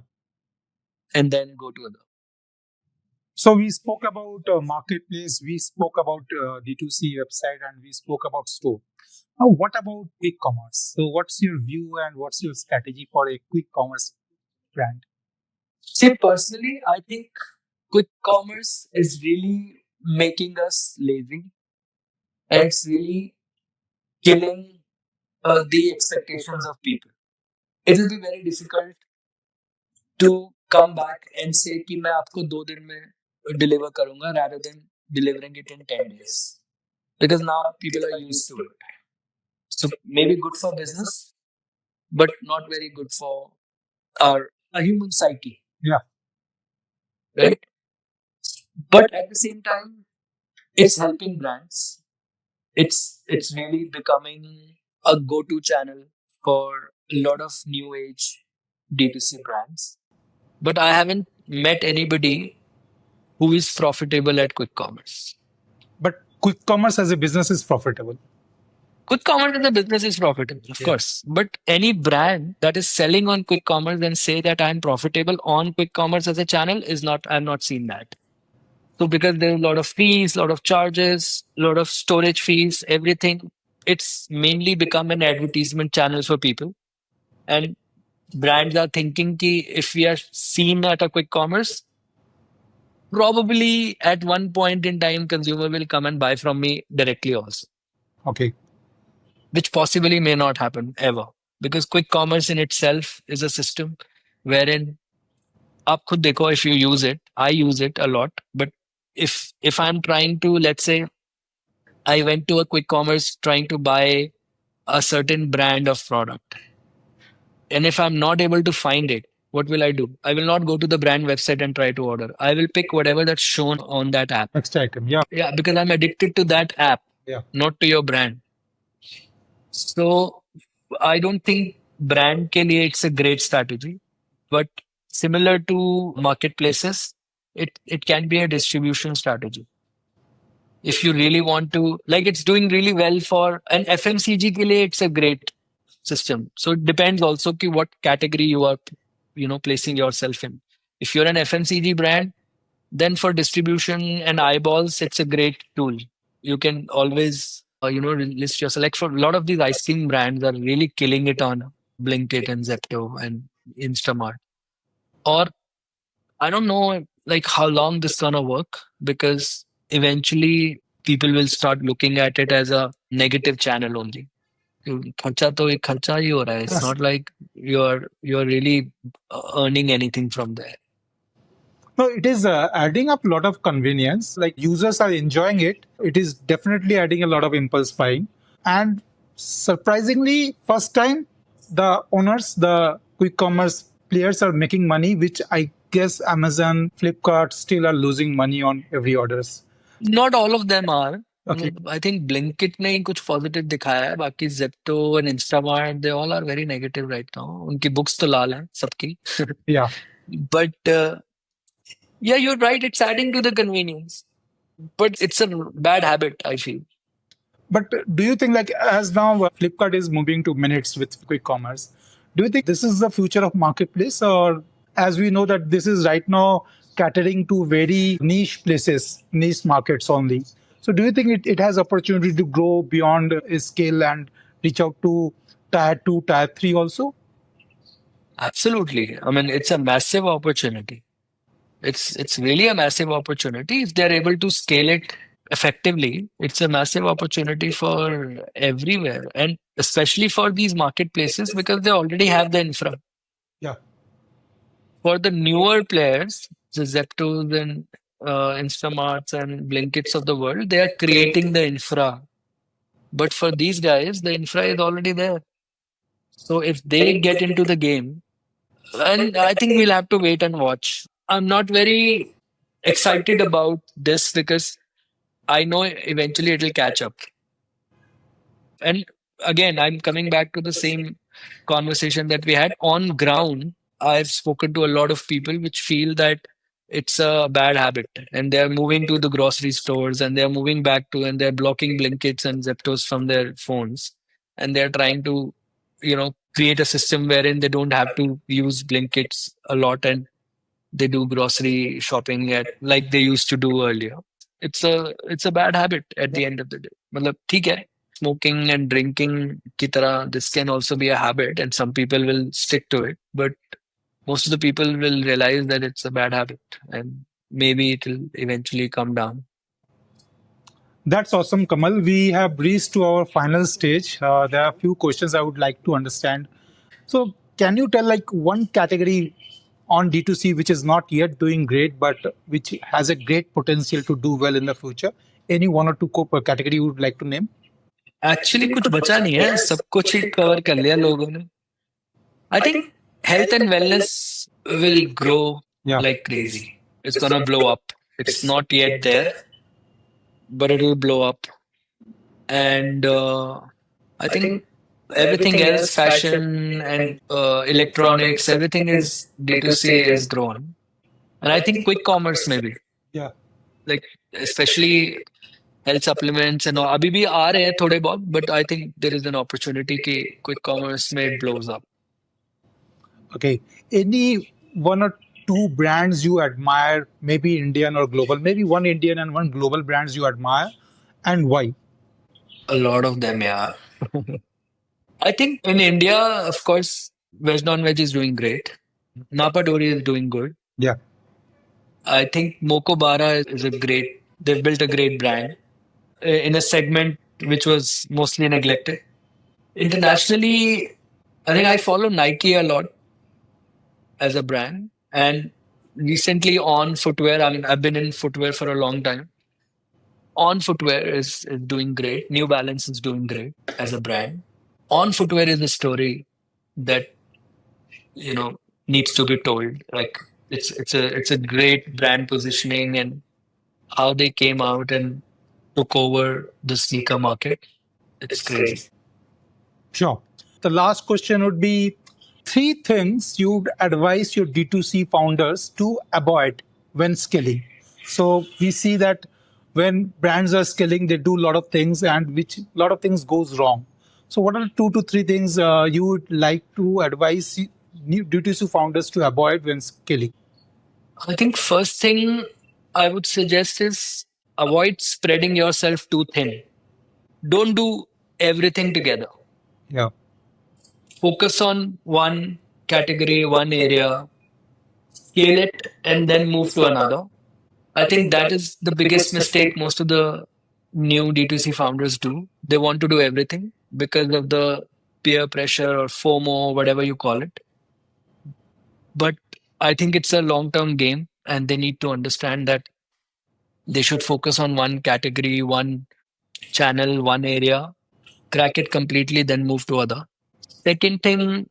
And then go to other. So we spoke about marketplace, we spoke about D2C website, and we spoke about store. Now, what about quick commerce? So what's your view and what's your strategy for a quick commerce brand? See, personally, I think quick commerce is really making us lazy, and it's really killing the expectations of people. It will be very difficult to come back and say कि मैं आपको 2 दिन में deliver करूंगा rather than delivering it in 10 days. Because now people are used to it. So maybe good for business, but not very good for our a human psyche, Yeah. right? But at the same time, it's helping brands. It's really becoming a go-to channel for a lot of new age D2C brands. But I haven't met anybody who is profitable at quick commerce. But quick commerce as a business is profitable. Quick commerce as a business is profitable, of Yeah. course. But any brand that is selling on quick commerce and say that I'm profitable on quick commerce as a channel is not, I've not seen that. So because there's a lot of fees, a lot of charges, a lot of storage fees, everything, it's mainly become an advertisement channel for people. And brands are thinking ki if we are seen at a quick commerce, probably at one point in time, consumer will come and buy from me directly also, Okay. which possibly may not happen ever. Because quick commerce in itself is a system wherein आप खुद देखो, if you use it, I use it a lot, but if I'm trying to, let's say, I went to a quick commerce trying to buy a certain brand of product. And if I'm not able to find it, what will I do? I will not go to the brand website and try to order. I will pick whatever that's shown on that app. Next item. Yeah. Yeah, because I'm addicted to that app, Yeah. not to your brand. So I don't think brand ke liye it's a great strategy, but similar to marketplaces, it can be a distribution strategy. If you really want to, like it's doing really well for an FMCG ke liye, it's a great system. So it depends also ki what category you are, placing yourself in. If you're an FMCG brand, then for distribution and eyeballs, it's a great tool. You can always, list yourself. Like for a lot of these ice cream brands are really killing it on Blinkit and Zepto and Instamart. Or I don't know like how long this gonna work because eventually people will start looking at it as a negative channel only. खर्चा तो एक खर्चा ही हो रहा है. It's Yes. not like you're really earning anything from there. No, it is adding up a lot of convenience. Like users are enjoying it. It is definitely adding a lot of impulse buying. And surprisingly, first time the owners, the quick commerce players are making money, which I guess Amazon, Flipkart still are losing money on every orders. Not all of them are. Okay. I think Blinkit ने ही कुछ positive दिखाया है. बाकी Zepto and Instamart, they all are very negative right now. उनकी books तो लाल हैं सबकी. Yeah. But yeah, you're right. It's adding to the convenience, but it's a bad habit, I feel. But do you think, like, as now Flipkart is moving to minutes with quick commerce, do you think this is the future of marketplace? Or as we know that this is right now catering to very niche places, niche markets only. So do you think it has opportunity to grow beyond a scale and reach out to tier 2, tier 3 also? Absolutely. I mean, it's a massive opportunity. It's really a massive opportunity if they're able to scale it effectively. It's a massive opportunity for everywhere, and especially for these marketplaces because they already have the infra. Yeah. For the newer players, the Zeptos and Instamarts and Blinkits of the world, they are creating the infra. But for these guys, the infra is already there. So if they get into the game, and I think we'll have to wait and watch. I'm not very excited about this because I know eventually it'll catch up. And again, I'm coming back to the same conversation that we had on ground. I've spoken to a lot of people which feel that it's a bad habit and they're moving to the grocery stores and they're moving back to and they're blocking Blinkits and Zeptos from their phones and they're trying to, create a system wherein they don't have to use Blinkits a lot and they do grocery shopping at like they used to do earlier. It's a bad habit at the end of the day. मतलब ठीक है, smoking and drinking की तरह this can also be a habit and some people will stick to it, but most of the people will realize that it's a bad habit and maybe it will eventually come down. That's awesome, Kamal. We have reached to our final stage. There are a few questions I would like to understand. So, can you tell like one category on D2C which is not yet doing great, but which has a great potential to do well in the future? Any one or two category you would like to name? Actually कुछ बचा नहीं है, सब कुछ ही cover कर लिया लोगों ने. I think health and wellness will grow Yeah. like crazy. It's gonna blow up. It's not yet there, but it will blow up. And I think everything else, fashion and electronics, everything is D2C is grown. And I think quick commerce maybe, Yeah. like especially health supplements and all. अभी भी आ रहे हैं थोड़े बहुत, but I think there is an opportunity कि quick commerce में it blows up. Okay. Any one or two brands you admire, maybe Indian or global, maybe one Indian and one global brands you admire, and why? A lot of them, yeah. I think in India, of course, VegNonVeg is doing great. Napadori is doing good. Yeah. I think Mokobara is a great, they've built a great brand in a segment which was mostly neglected. Internationally, I think I follow Nike a lot as a brand. And recently on footwear, I mean, I've been in footwear for a long time. On footwear is doing great. New Balance is doing great as a brand. On footwear is a story that you know needs to be told. Like it's a great brand positioning and how they came out and took over the sneaker market. It's crazy. Sure. The last question would be three things you would advise your D2C founders to avoid when scaling. So we see that when brands are scaling, they do a lot of things and which a lot of things goes wrong. So what are the 2 to 3 things you would like to advise new D2C founders to avoid when scaling? I think first thing I would suggest is avoid spreading yourself too thin. Don't do everything together. Yeah. Focus on one category, one area, scale it, and then move to another. I think that is the biggest mistake most of the new D2C founders do. They want to do everything because of the peer pressure or FOMO, whatever you call it. But I think it's a long term game, and they need to understand that they should focus on one category, one channel, one area, crack it completely, then move to other. Second thing,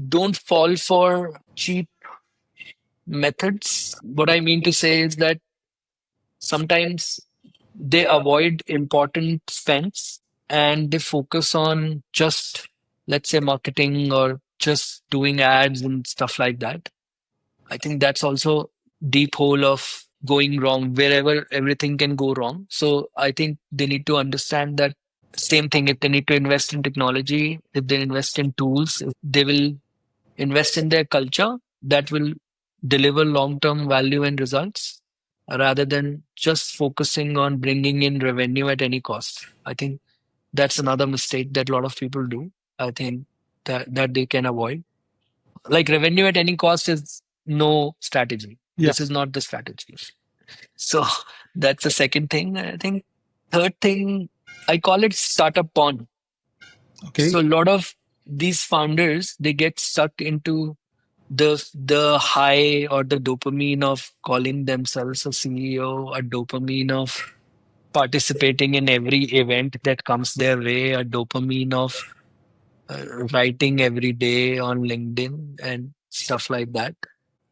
don't fall for cheap methods. What I mean to say is that sometimes they avoid important spends and they focus on just, let's say, marketing or just doing ads and stuff like that. I think that's also deep hole of going wrong wherever everything can go wrong. So I think they need to understand that same thing. If they need to invest in technology, if they invest in tools, if they will invest in their culture that will deliver long term value and results rather than just focusing on bringing in revenue at any cost. I think that's another mistake that a lot of people do. I think that they can avoid. Like revenue at any cost is no strategy. Yeah. This is not the strategy. So that's the second thing. I think third thing, I call it startup porn. Okay. So a lot of these founders, they get stuck into the high or the dopamine of calling themselves a CEO, a dopamine of participating in every event that comes their way, a dopamine of writing every day on LinkedIn and stuff like that.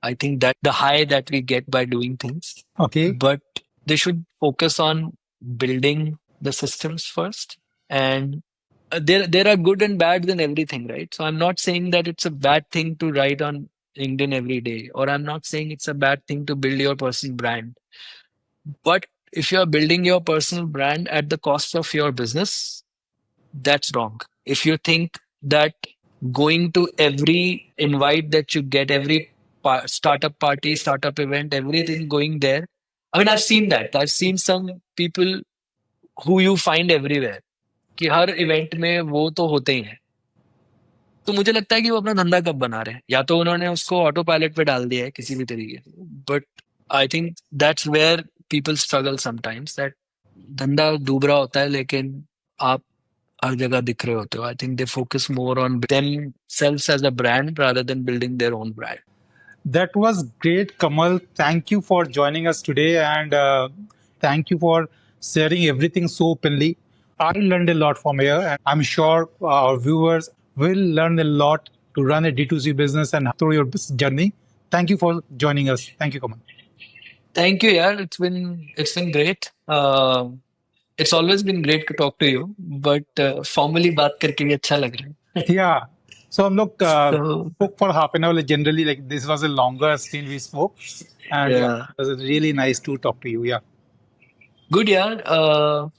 I think that the high that we get by doing things, Okay. but they should focus on building the systems first. And there are good and bads in everything, right? So I'm not saying that it's a bad thing to write on LinkedIn every day, or I'm not saying it's a bad thing to build your personal brand. But if you're building your personal brand at the cost of your business, that's wrong. If you think that going to every invite that you get, every startup party, startup event, everything going there. I mean, I've seen that. I've seen some people who you find everywhere. कि हर event में वो तो होते ही हैं. तो मुझे लगता है कि वो अपना धंधा कब बना रहे हैं, या तो उन्होंने उसको ऑटो पायलट पे डाल दिया है किसी भी तरीके से. But I think that's where people struggle sometimes, that धंधा डूब रहा होता है लेकिन आप हर जगह दिख रहे होते हो. I think they focus more on themselves as a brand rather than building their own brand. That was great, Kamal. Thank you for joining us today, and thank you for sharing everything so openly. I learned a lot from here, and I'm sure our viewers will learn a lot to run a D2C business and through your journey. Thank you for joining us. Thank you, Kamal. Thank you, yeah. It's been great. It's always been great to talk to you, but formally बात करके भी अच्छा लग रहा है. Yeah. So, look, So spoke for half an hour. Like, generally, like this was a longer scene we spoke, and yeah, yeah, it was really nice to talk to you. Yeah. good, yeah.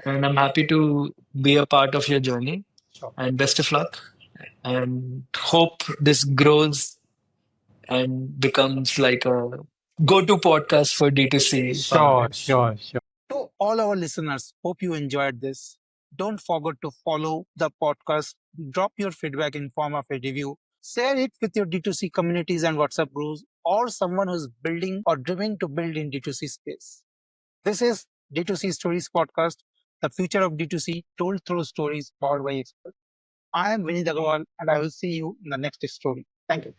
And I'm happy to be a part of your journey. Sure. And best of luck. And hope this grows and becomes like a go-to podcast for D2C Sure, farmers. sure, sure. To all our listeners, hope you enjoyed this. Don't forget to follow the podcast, drop your feedback in form of a review, share it with your D2C communities and WhatsApp groups, or someone who's building or dreaming to build in D2C space. This is D2C Stories podcast, the future of D2C told through stories powered by experts. I am Vinny Agarwal, and I will see you in the next story. Thank you.